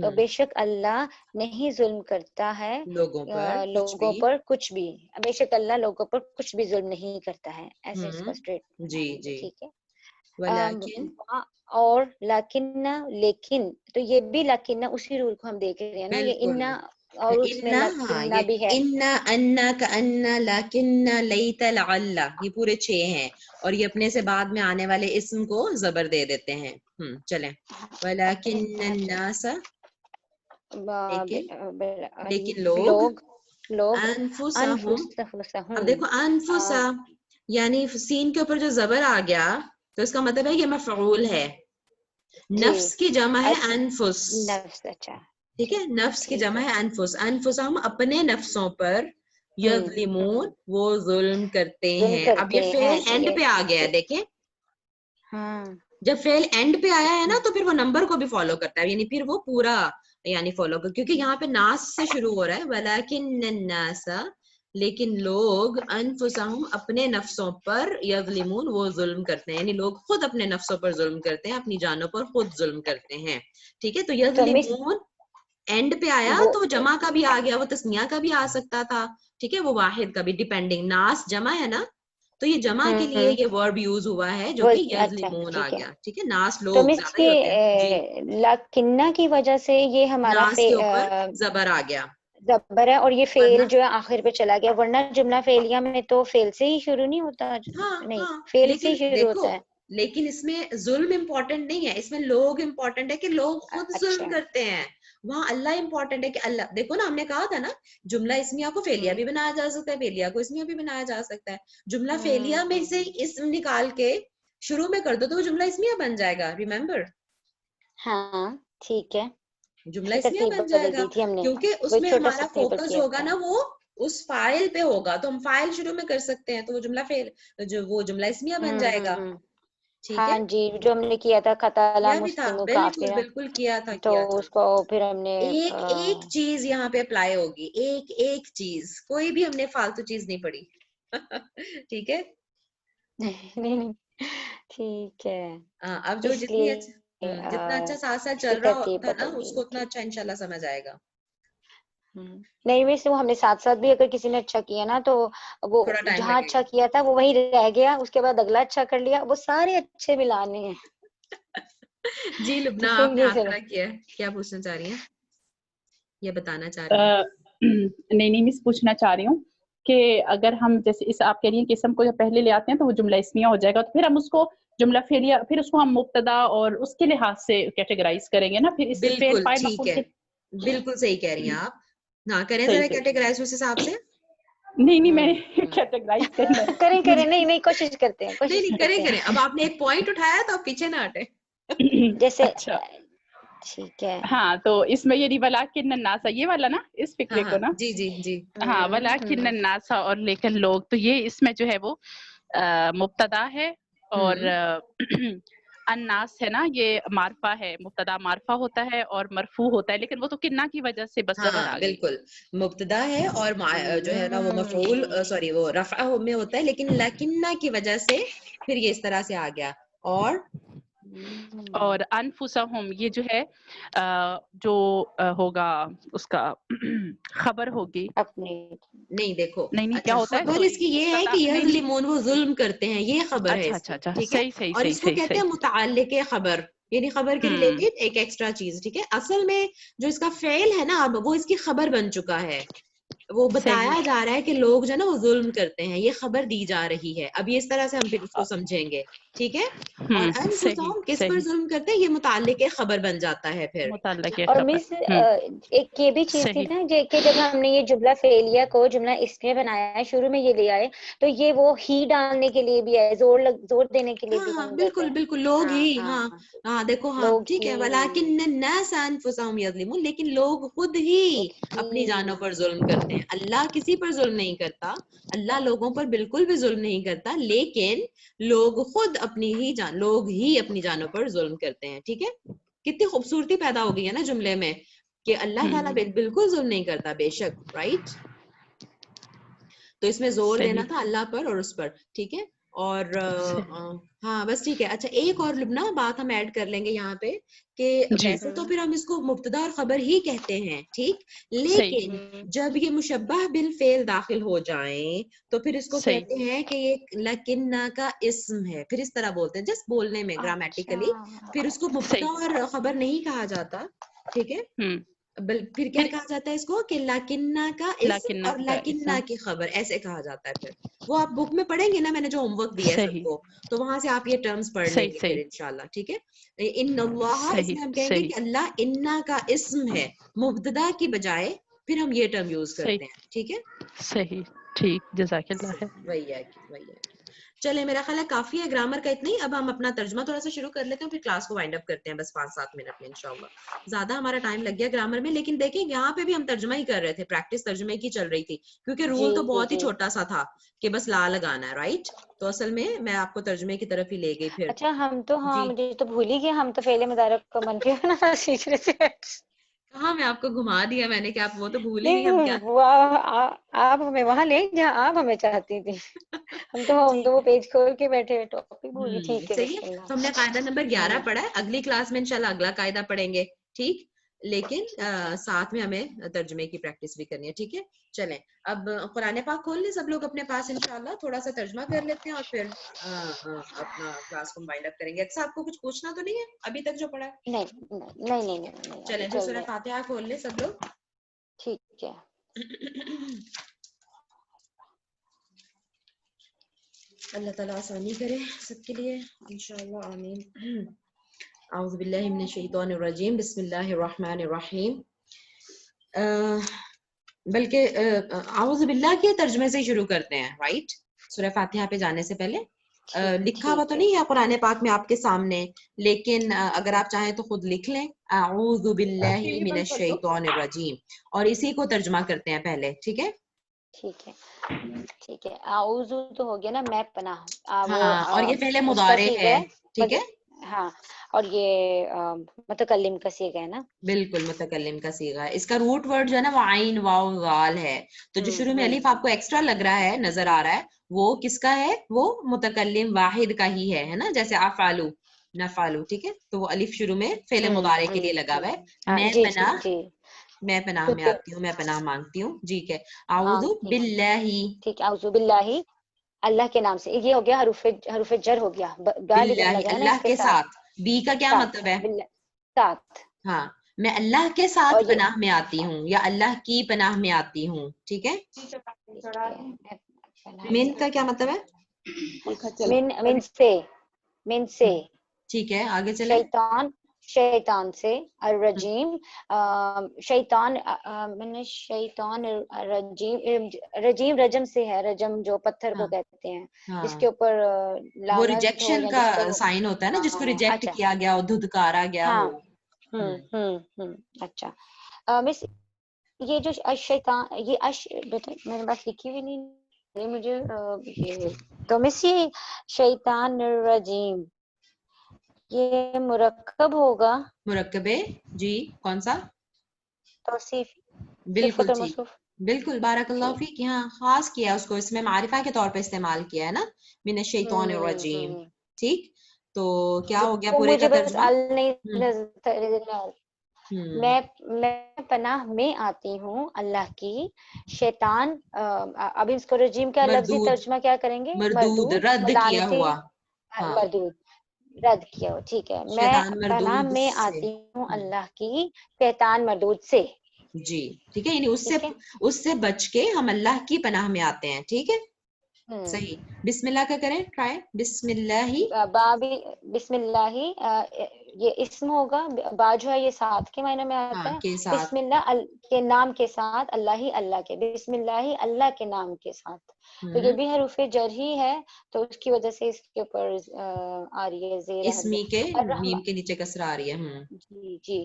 تو بے شک اللہ نہیں ظلم کرتا ہے لوگوں پر کچھ بھی. بے شک اللہ لوگوں پر کچھ بھی ظلم نہیں کرتا ہے. ایسے اس کا اسٹریٹ. جی جی. ٹھیک ہے. ولیکن اور لیکن تو یہ بھی لیکن اسی رول کو ہم دیکھ رہے ہیں نا. یہ انا اور اس میں لیکن بھی ہے. انا انا کانا لیکن لیت لعل یہ پورے 6 ہیں اور یہ اپنے سے بعد میں آنے والے اسم کو زبر دے دیتے ہیں. چلیں. ولیکن الناس لیکن لوگ انفسہم. اب دیکھو انفسا یعنی سین کے اوپر جو زبر آ گیا تو اس کا مطلب ہے یہ مفعول ہے. نفس کی جمع ہے انفس. اچھا ٹھیک ہے. نفس کی جمع ہے انفس. انفسہم اپنے نفسوں پر یظلمون وہ ظلم کرتے ہیں. اب یہ فعل اینڈ پہ آ گیا ہے. دیکھیں جب فعل اینڈ پہ آیا ہے نا تو پھر وہ نمبر کو بھی فالو کرتا ہے. یعنی پھر وہ پورا یعنی فالو کر کیونکہ یہاں پہ ناس سے شروع ہو رہا ہے. ولیکن الناس لیکن لوگ انفسہم اپنے نفسوں پر یظلمون وہ ظلم کرتے ہیں. یعنی لوگ خود اپنے نفسوں پر ظلم کرتے ہیں. اپنی جانوں پر خود ظلم کرتے ہیں. ٹھیک ہے. تو یظلمون اینڈ پہ آیا تو جمع کا بھی آ گیا. وہ تسنیہ کا بھی آ سکتا تھا. ٹھیک ہے. وہ واحد کا بھی ڈیپینڈنگ. ناس جمع ہے نا تو یہ جمع کے لیے یہ ورب یوز ہوا ہے جو کہ یظلمون آ گیا. ٹھیک ہے. ناس لوگ زیادہ ہی ہوتے ہیں. لیکنہ کی وجہ سے یہ ہمارا ناس کے اوپر زبر آ گیا. زبر ہے اور یہ فعل جو ہے آخر پہ چلا گیا. ورنہ جملہ فعلیہ میں تو فعل سے ہی شروع نہیں ہوتا. نہیں فعل سے ہی شروع ہوتا ہے. لیکن اس میں ظلم امپورٹنٹ نہیں ہے. اس میں لوگ امپورٹنٹ ہے کہ لوگ خود ظلم کرتے ہیں. وہاں اللہ امپورٹنٹ ہے کہ اللہ. دیکھو نا ہم نے کہا تھا نا جملہ اسمیہ کو فعلیہ بھی بنایا جا سکتا ہے. فعلیہ کو اسمیہ بھی بنایا جا سکتا ہے. جملہ فعلیہ میں سے اسم نکال کے شروع میں کر دو تو وہ جملہ اسمیہ بن جائے گا. ریممبر. ہاں ٹھیک ہے. جملہ اسمیہ بن جائے گا کیونکہ اس میں ہمارا فوکس ہوگا نا وہ اس فائل پہ ہوگا. تو ہم فائل شروع میں کر سکتے ہیں تو وہ جملہ وہ جملہ اسمیہ بن جائے گا. ٹھیک ہے. ہاں جی جو ہم نے کیا تھا قتالا بھی تھا. مسلم بالکل بالکل کیا تھا. تو اس کو پھر ہم نے ایک چیز یہاں پہ اپلائی ہوگی. ایک چیز. کوئی بھی ہم نے فالتو چیز نہیں پڑھی. ٹھیک ہے. نہیں ٹھیک ہے. اب جو جتنا اچھا ساتھ ساتھ چل رہا ہوتا ہے نا اس کو اتنا اچھا انشاءاللہ سمجھ آئے گا. نہیں ویسے وہ ہم نے ساتھ ساتھ بھی اگر کسی نے اچھا کیا نا تو وہ جہاں اچھا کیا تھا وہ وہیں رہ گیا. اس کے بعد اگلا اچھا کر لیا. وہ سارے اچھے ملانے ہیں. جی لبنہ آپ نے ہاتھ کھڑا کیا ہے. کیا پوچھنا چاہ رہی ہیں یا بتانا چاہ رہی ہیں؟ نہیں مس پوچھنا چاہ رہی ہوں کہ اگر ہم جیسے اس آپ کہہ رہی ہیں کہ اسم کو جب پہلے لے آتے ہیں تو وہ جملہ اسمیہ ہو جائے گا. تو پھر ہم اس کو جملہ فعلیہ پھر اس کو ہم مبتدا اور اس کے لحاظ سے کیٹیگرائز کریں گے نا. پھر اس سے فعل فاعل مفعول کے. بالکل صحیح کہہ رہی ہیں آپ. ہاں کریں ذرا کیٹیگرائز اس حساب سے. نہیں میں کیٹیگرائز کریں نہیں کوشش کرتے ہیں. نہیں کریں. اب آپ نے ایک پوائنٹ اٹھایا تو آپ پیچھے نہ ہٹے. جیسے اچھا ٹھیک ہے. ہاں تو اس میں یہ ولکن الناس یہ والا نا اس فکرے کو نا. جی ہاں ولکن الناس اور لیکن لوگ. تو یہ اس میں جو ہے وہ مبتدا ہے اور الناس ہے نا یہ معرفہ ہے. مبتدا معرفہ ہوتا ہے اور مرفوع ہوتا ہے. لیکن وہ تو کنہ کی وجہ سے بس زبر آ گئی. بالکل مبتدا ہے اور جو ہے نا وہ مفعول سوری وہ رفع میں ہوتا ہے. لیکن لکنہ کی وجہ سے پھر یہ اس طرح سے آ گیا. اور انفسہم یہ جو ہے جو ہوگا اس کا خبر ہوگی اپنی. نہیں دیکھو نہیں کیا ہوتا ہے خبر اس کی یہ ہے کہ یظلمون وہ ظلم کرتے ہیں. یہ خبر ہے اس کی. ٹھیک ہے. اور اس کو کہتے ہیں متعلق خبر. یعنی خبر کے ریلیٹڈ ایک ایکسٹرا چیز. ٹھیک ہے. اصل میں جو اس کا فعل ہے نا اب وہ اس کی خبر بن چکا ہے. وہ بتایا جا رہا ہے کہ لوگ جو ہے نا وہ ظلم کرتے ہیں. یہ خبر دی جا رہی ہے. اب یہ اس طرح سے ہم پھر اس کو سمجھیں گے. ٹھیک ہے. اور انفسہم کس پر ظلم کرتے ہیں یہ متعلق خبر بن جاتا ہے پھر. اور مس ایک یہ بھی چیز تھی نا کہ جب ہم نے یہ جملہ فعلیہ کو جملہ اسمیہ بنایا ہے شروع میں یہ لے آئے تو یہ وہ ہی ڈالنے کے لیے بھی ہے. زور دینے کے لیے بھی بن جاتا ہے. بالکل لوگ ہی. ہاں دیکھو ہاں ٹھیک ہے. ولکن الناس انفسہم یظلمون لیکن لوگ خود ہی اپنی جانوں پر ظلم کرتے ہیں. اللہ کسی پر ظلم نہیں کرتا. اللہ لوگوں پر بالکل بھی ظلم نہیں کرتا. لیکن لوگ خود اپنی اپنی جانوں پر ظلم کرتے ہیں. ٹھیک ہے. کتنی خوبصورتی پیدا ہو گئی ہے نا جملے میں کہ اللہ تعالیٰ بالکل ظلم نہیں کرتا. بے شک. رائٹ. تو اس میں زور دینا تھا اللہ پر اور اس پر. ٹھیک ہے. اور ہاں بس ٹھیک ہے. اچھا ایک اور لبنا بات ہم ایڈ کر لیں گے یہاں پہ کہ ویسے تو پھر ہم اس کو مبتدا اور خبر ہی کہتے ہیں ٹھیک, لیکن جب یہ مشبہ بالفعل داخل ہو جائیں تو پھر اس کو کہتے ہیں کہ یہ لکنہ کا اسم ہے, پھر اس طرح بولتے ہیں جسٹ بولنے میں گرامیٹیکلی, پھر اس کو مبتدا اور خبر نہیں کہا جاتا ٹھیک ہے, پھر کیا کہا جاتا ہے اس کو کہ لاکنہ کا اسم اور لاکنہ کی خبر ایسے کہا جاتا ہے. پھر وہ آپ بک میں پڑھیں گے نا, میں نے جو ہوم ورک دیا ہے سب کو, تو وہاں سے آپ یہ ٹرمز پڑھ لیں گے پھر انشاءاللہ ٹھیک ہے. ان اللہ اس میں ہم کہیں گے کہ اللہ انا کا اسم ہے مبتدا کی بجائے, پھر ہم یہ ٹرم یوز کرتے ہیں ٹھیک ہے. صحیح ٹھیک, جزاک اللہ. وہی ہے چلے میرا خیال ہے کافی ہے گرامر کا اتنا ہی. اب ہم اپنا ترجمہ تھوڑا سا شروع کر لیتے ہیں, پھر کلاس کو وائنڈ اپ کرتے ہیں بس 5-7 منٹ میں انشاءاللہ. زیادہ ہمارا ٹائم لگ گیا گرامر میں, لیکن دیکھیں یہاں پہ بھی ہم ترجمہ ہی کر رہے تھے, پریکٹس ترجمے کی چل رہی تھی, کیونکہ رول تو بہت ہی چھوٹا سا تھا کہ بس لا لگانا ہے رائٹ. تو اصل میں میں آپ کو ترجمے کی طرف ہی لے گئی. پھر اچھا ہم تو ہاں مجھے تو بھول ہی گیا, ہم تو فعل مضارع کا منفی بنانا سیکھ رہے تھے. کہاں میں آپ کو گھما دیا میں نے کہ آپ وہ تو بھول ہی گئی. ہم کیا آپ ہمیں وہاں لیں جہاں آپ ہمیں چاہتی تھی. ہم تو وہ پیج کھول کے بیٹھے ٹاپک بھول. ٹھیک ہے صحیح ہے. تو ہم نے قاعدہ نمبر 11 پڑھا ہے, اگلی کلاس میں انشاءاللہ اگلا قاعدہ پڑھیں گے ٹھیک, لیکن ساتھ میں ہمیں ترجمے کی پریکٹس بھی کرنی ہے ٹھیک ہے. چلیں اب قرآن پاک کھول لیں سب لوگ اپنے پاس انشاءاللہ, تھوڑا سا ترجمہ کر لیتے ہیں اور پھر اپنا کلاس کو وائنڈ اپ کریں گے. اچھا آپ کو کچھ پوچھنا تو نہیں ہے ابھی تک جو پڑھا ہے؟ نہیں. چلیں پھر سورہ فاتحہ کھول لیں سب لوگ. ٹھیک ہے. اللہ تعالیٰ آسانی کرے سب کے لیے انشاءاللہ آمین. اعوذ باللہ من الشیطان الرجیم, بسم اللہ الرحمن الرحیم. بلکہ اعوذ باللہ کے ترجمے سے شروع کرتے ہیں رائٹ, سورہ فاتحہ پہ جانے سے پہلے. لکھا ہوا تو نہیں ہے قرآن پاک میں آپ کے سامنے, لیکن اگر آپ چاہیں تو خود لکھ لیں اعوذ باللہ من الشیطان الرجیم, اور اسی کو ترجمہ کرتے ہیں پہلے ٹھیک ہے. ٹھیک ہے. اعوذ تو ہو گیا نا میں پناہ, ہاں, اور یہ فعل مضارع ہے ٹھیک ہے. ہاں, اور یہ متکلم کا صیغہ ہے نا. بالکل متکلم کا صیغہ ہے. اس کا روٹ ورڈ جو ہے نا وہ عین واو غال ہے, تو جو شروع میں الف آپ کو ایکسٹرا لگ رہا ہے نظر آ رہا ہے وہ کس کا ہے, وہ متکلم واحد کا ہی ہے نا, جیسے افعلوا نفعلوا ٹھیک ہے. تو وہ الف شروع میں فعل مضارع کے لیے لگا ہوا ہے. میں پناہ میں آتی ہوں, میں پناہ مانگتی ہوں ٹھیک ہے. اعوذ باللہ, ٹھیک ہے. اعوذ باللہ اللہ کے نام سے, یہ ہو گیا حروف جر ہو گیا. باللہ اللہ کے ساتھ, بی کا کیا مطلب ہے؟ ساتھ. ہاں, میں اللہ کے ساتھ پناہ میں آتی ہوں یا اللہ کی پناہ میں آتی ہوں ٹھیک ہے. من کا کیا مطلب ہے؟ من سے ٹھیک ہے, آگے چلیں. شیطان سے. الرجیم شیطان, شیطان رجیم رجم سے ہے, رجم جو پتھر کو کہتے ہیں جس کے اوپر وہ لعنت ریجیکشن کا سائن ہوتا ہے نا, جس کو ریجیکٹ کیا گیا ہو, دھتکارا گیا ہو. اچھا مس, یہ جو شیطان, یہ میں نے بات لکھی بھی نہیں مجھے, تو مس یہ شیطان الرجیم یہ مرکب ہوگا. مرکب ہے جی, کون سا؟ توصیف. بالکل ٹھیک, بالکل بارک اللہ فیک. یہاں خاص کیا اس کو, اس میں معرفہ کے طور پہ استعمال کیا ہے نا, من الشیطان الرجیم ٹھیک. تو کیا ہو گیا پورے کا ترجمہ؟ میں پناہ میں آتی ہوں اللہ کی شیطان. اب اس کو رجیم کا لفظی ترجمہ کیا کریں گے؟ مردود, رد کیا ہوا. مردود, رد کیا ہوا. ٹھیک ہے. میں پناہ میں آتی ہوں اللہ کی شیطان مردود سے. جی ٹھیک ہے, یعنی اس سے بچ کے ہم اللہ کی پناہ میں آتے ہیں ٹھیک ہے. صحیح. بسم اللہ کا کریں ٹرائی. بسم اللہ, بسم اللہ یہ اسم ہوگا, با جو ہے یہ ساتھ کے معنی میں آتا ہے. بسم اللہ کے نام کے ساتھ, اللہ ہی اللہ کے, بسم اللہ اللہ کے نام کے ساتھ. تو یہ بھی حروف جر ہی ہے, تو اس کی وجہ سے اس کے اوپر آ رہی ہے زیر اسمی کے میم کے نیچے کسرہ آ رہی ہے.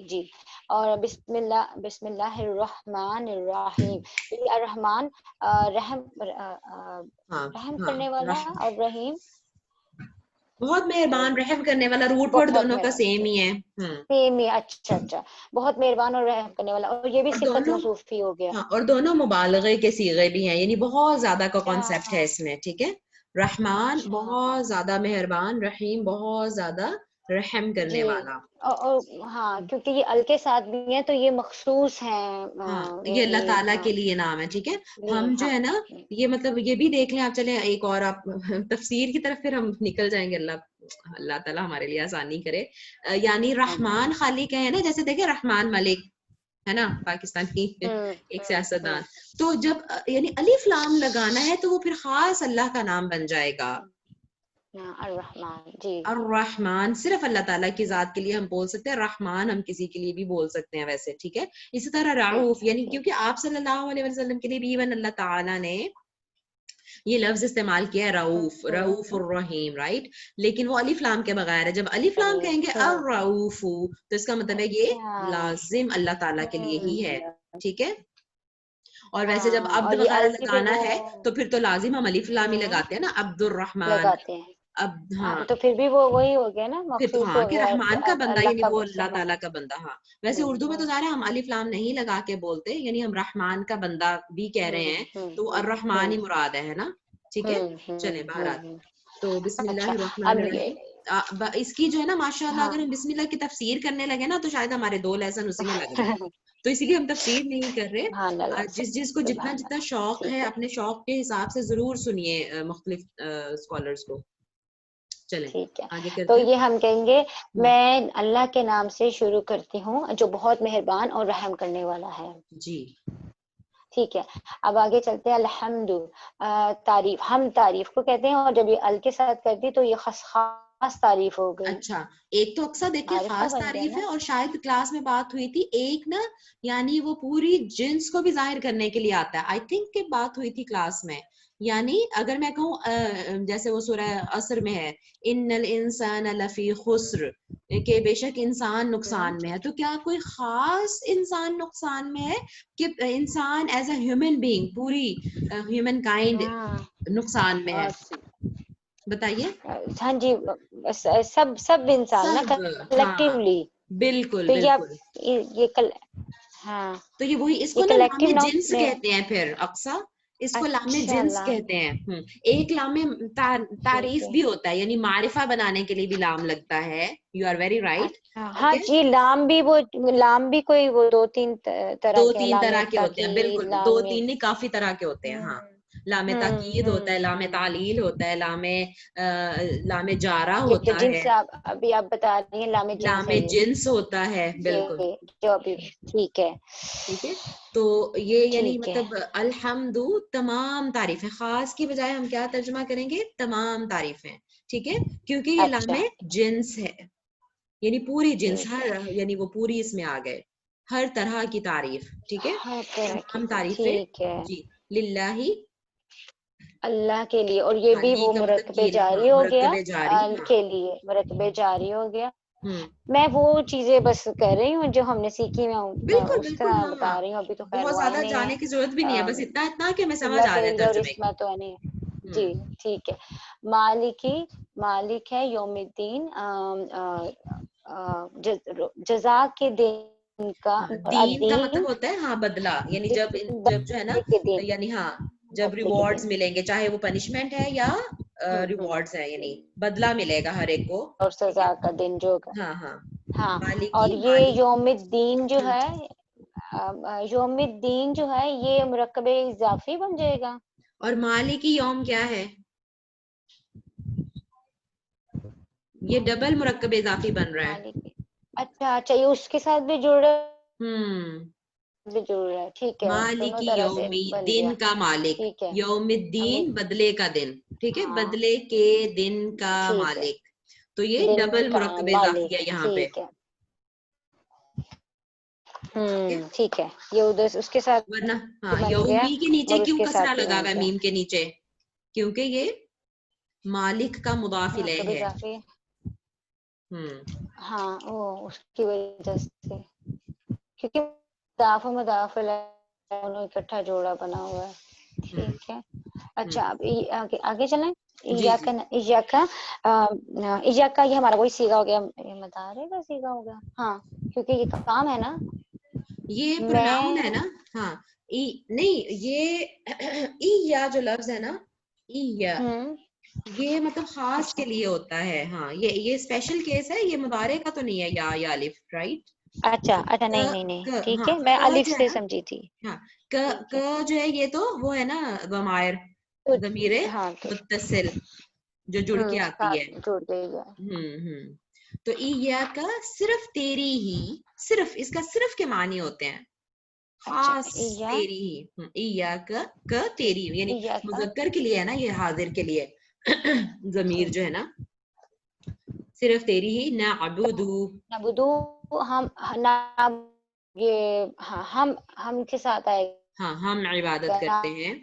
جی. اور بسم اللہ الرحمن الرحیم. الرحمن رحم کرنے والا, اور رحیم بہت مہربان, رحم کرنے والا. روٹ ورڈ دونوں کا سیم ہی ہے. سیم ہی. اچھا, بہت مہربان اور رحم کرنے والا, اور یہ بھی صفت موصوف ہی ہو گیا. اور دونوں مبالغے کے صیغے بھی ہیں, یعنی بہت زیادہ کا کانسیپٹ ہے اس میں ٹھیک ہے. رحمان بہت زیادہ مہربان، رحیم بہت زیادہ رحم کرنے والا. ہاں کیونکہ یہ ال کے ساتھ بھی ہیں تو یہ مخصوص ہیں. ہاں یہ اللہ تعالیٰ کے لیے نام ہے. ٹھیک ہے ہم جو ہے نا یہ مطلب یہ بھی دیکھ لیں آپ. چلیں ایک اور آپ تفسیر کی طرف پھر ہم نکل جائیں گے. اللہ تعالیٰ ہمارے لیے آسانی کرے. یعنی رحمان خالق ہے نا، جیسے دیکھیں رحمان ملک ہے نا پاکستانی ایک سیاستدان. تو جب یعنی الف لام لگانا ہے تو وہ پھر خاص اللہ کا نام بن جائے گا. الرحمن. جی الرحمن صرف اللہ تعالیٰ کی ذات کے لیے ہم بول سکتے ہیں. رحمان ہم کسی کے لیے بھی بول سکتے ہیں ویسے. ٹھیک ہے اسی طرح رعوف یعنی کیونکہ آپ صلی اللہ علیہ وسلم کے لیے بھی ایون اللہ تعالیٰ نے یہ لفظ استعمال کیا ہے رعوف، رعوف الرحیم، رائٹ. لیکن وہ الف لام کے بغیر ہے. جب الف لام کہیں گے الرعوف تو اس کا مطلب ہے یہ لازم اللہ تعالیٰ کے لیے ہی ہے. ٹھیک ہے اور ویسے جب عبد وغیرہ لگانا ہے تو پھر تو لازم ہم الف لام ہی لگاتے ہیں نا. عبد الرحمن اب ہاں تو پھر بھی وہ وہی ہو گیا نا مخصوص ہاں ہو کہ گیا رحمان کا بندہ یعنی وہ اللہ اللہ تعالیٰ کا بندہ. ہاں ویسے اردو میں تو ظاہر ہے ہم الف لام نہیں لگا کے بولتے، یعنی ہم رحمان کا بندہ بھی کہہ رہے ہیں تو الرحمان ہی مراد ہے نا. ٹھیک ہے چلیں بہرحال تو بسم اللہ الرحمن الرحیم. اس کی جو ہے نا ماشاء اللہ اگر ہم بسم اللہ کی تفسیر کرنے لگے نا تو شاید ہمارے 2 لیسن اسی میں لگ جائیں. تو اسی لیے ہم تفسیر نہیں کر رہے. جس کو جتنا شوق ہے اپنے شوق کے حساب سے ضرور سنیے مختلف اسکالرس کو. ٹھیک ہے تو یہ ہم کہیں گے میں اللہ کے نام سے شروع کرتی ہوں جو بہت مہربان اور رحم کرنے والا ہے. جی ٹھیک ہے اب آگے چلتے ہیں. الحمد تعریف، ہم تعریف کو کہتے ہیں اور جب یہ ال کے ساتھ کرتی تو یہ خاص تعریف ہو گئی. اچھا ایک تو اکثر دیکھیں خاص تعریف ہے اور شاید کلاس میں بات ہوئی تھی ایک نا یعنی وہ پوری جنس کو بھی ظاہر کرنے کے لیے آتا ہے. آئی تھنک کہ بات ہوئی تھی کلاس میں. یعنی اگر میں کہوں جیسے وہ سورہ عصر میں ہے ان الانسان لفی خسر کہ بے شک انسان نقصان میں ہے، تو کیا کوئی خاص انسان نقصان میں ہے کہ انسان ایز اے ہیومن بینگ پوری ہیومن کائنڈ نقصان میں ہے؟ بتائیے. ہاں جی سب انسان نا کلیکٹیولی. بالکل تو بالکل یہ ہاں تو یہ وہی اس کو نا لام جنس کہتے ہیں. پھر اقصا اس کو لام جنس کہتے ہیں. ایک لام تعریف بھی ہوتا ہے یعنی معرفہ بنانے کے لیے بھی لام لگتا ہے. You are very right. ہاں جی لام بھی کوئی وہ 2-3 طرح کے ہوتے ہیں. بالکل 2-3 نہیں کافی طرح کے ہوتے ہیں. ہاں لام تاکید ہوتا ہے، لام تعلیل ہوتا ہے، لام جارہ ہوتا ہے، ابھی آپ بتا رہی ہیں لام جنس ہوتا ہے. بالکل ٹھیک ہے. ٹھیک ہے تو یہ یعنی مطلب الحمد تمام تعریفیں، خاص کی بجائے ہم کیا ترجمہ کریں گے تمام تعریفیں. ٹھیک ہے کیونکہ یہ لام جنس ہے یعنی پوری جنس ہر یعنی وہ پوری اس میں آ گئے ہر طرح کی تعریف. ٹھیک ہے تمام تعریفیں جی للہ اللہ کے لیے. اور یہ بھی وہ مرتبہ جاری ہو گیا کے لیے مرتبہ جاری ہو گیا. میں وہ چیزیں بس کہہ رہی ہوں جو ہم نے سیکھی میں اس طرح بتا رہی ہوں. ابھی تو بہت زیادہ جانے کی ضرورت بھی نہیں ہے، بس اتنا کہ میں سمجھ آ جائے ترجمے میں تو نہیں. جی ٹھیک ہے. مالک ہے یوم الدین، جزا کے دن کا. دین کا مطلب ہوتا ہے ہاں بدلہ، یعنی جب جو ہے نا یعنی ہاں جب ریوارڈز ملیں گے چاہے وہ پنشمنٹ ہے یا ریوارڈز ہے یعنی بدلہ ملے گا ہر ایک کو اور سزا کا دن جو ہاں ہاں ہاں. اور یہ یوم الدین جو ہے یوم الدین جو ہے یہ مرکب اضافی بن جائے گا. اور مالکی یوم کیا ہے؟ یہ ڈبل مرکب اضافی بن رہا ہے. اچھا یہ اس کے ساتھ بھی جڑ رہا ہے. ٹھیک ہے مالکی یوم دن کا مالک، یوم الدین بدلے کا دن. ٹھیک ہے بدلے کے دن کا مالک. تو یہ ڈبل مرکب اضافی ہے یہاں پہ. ٹھیک ہے یہ ادھر اس کے ساتھ ورنہ ہاں یومی کے نیچے کیوں کسرہ لگا ہوا ہے میم کے نیچے؟ کیونکہ یہ مالک کا مضاف الیہ ہے. ہاں اس کی وجہ سے کیونکہ مضاف و مضاف الیہ اکٹھا جوڑا بنا ہوا ہے. ٹھیک ہے اچھا اب آگے چلیں. ایاکا یہ ہمارا وہی سیگا ہو گیا. یہ بتا رہے گا سیگا ہو گیا ہاں کیونکہ یہ کام ہے نا یہ پروناؤن ہے نا. ہاں نہیں یہ یا جو لفظ ہے نا یہ مطلب خاص کے لیے ہوتا ہے. ہاں یہ اسپیشل کیس ہے, یہ مضارع کا تو نہیں ہے یا الف, رائٹ. اچھا نہیں ٹھیک ہے, میں الف سے سمجھی تھی. ہاں ک جو ہے یہ تو وہ ہے نا ضمائر, ضمیر متصل جو جڑ کے آتی ہے. جڑ گئی ہے. تو ایاک صرف تیری ہی, صرف اس کا صرف کے معنی ہوتے ہیں, خاص تیری ہی. ایاک کا تیری, یعنی مذکر کے لیے ہے نا, یہ حاضر کے لیے ضمیر جو ہے نا, صرف تیری ہی. نعبدو ہم کے ساتھ آئے گا. ہاں ہم عبادت کرتے ہیں.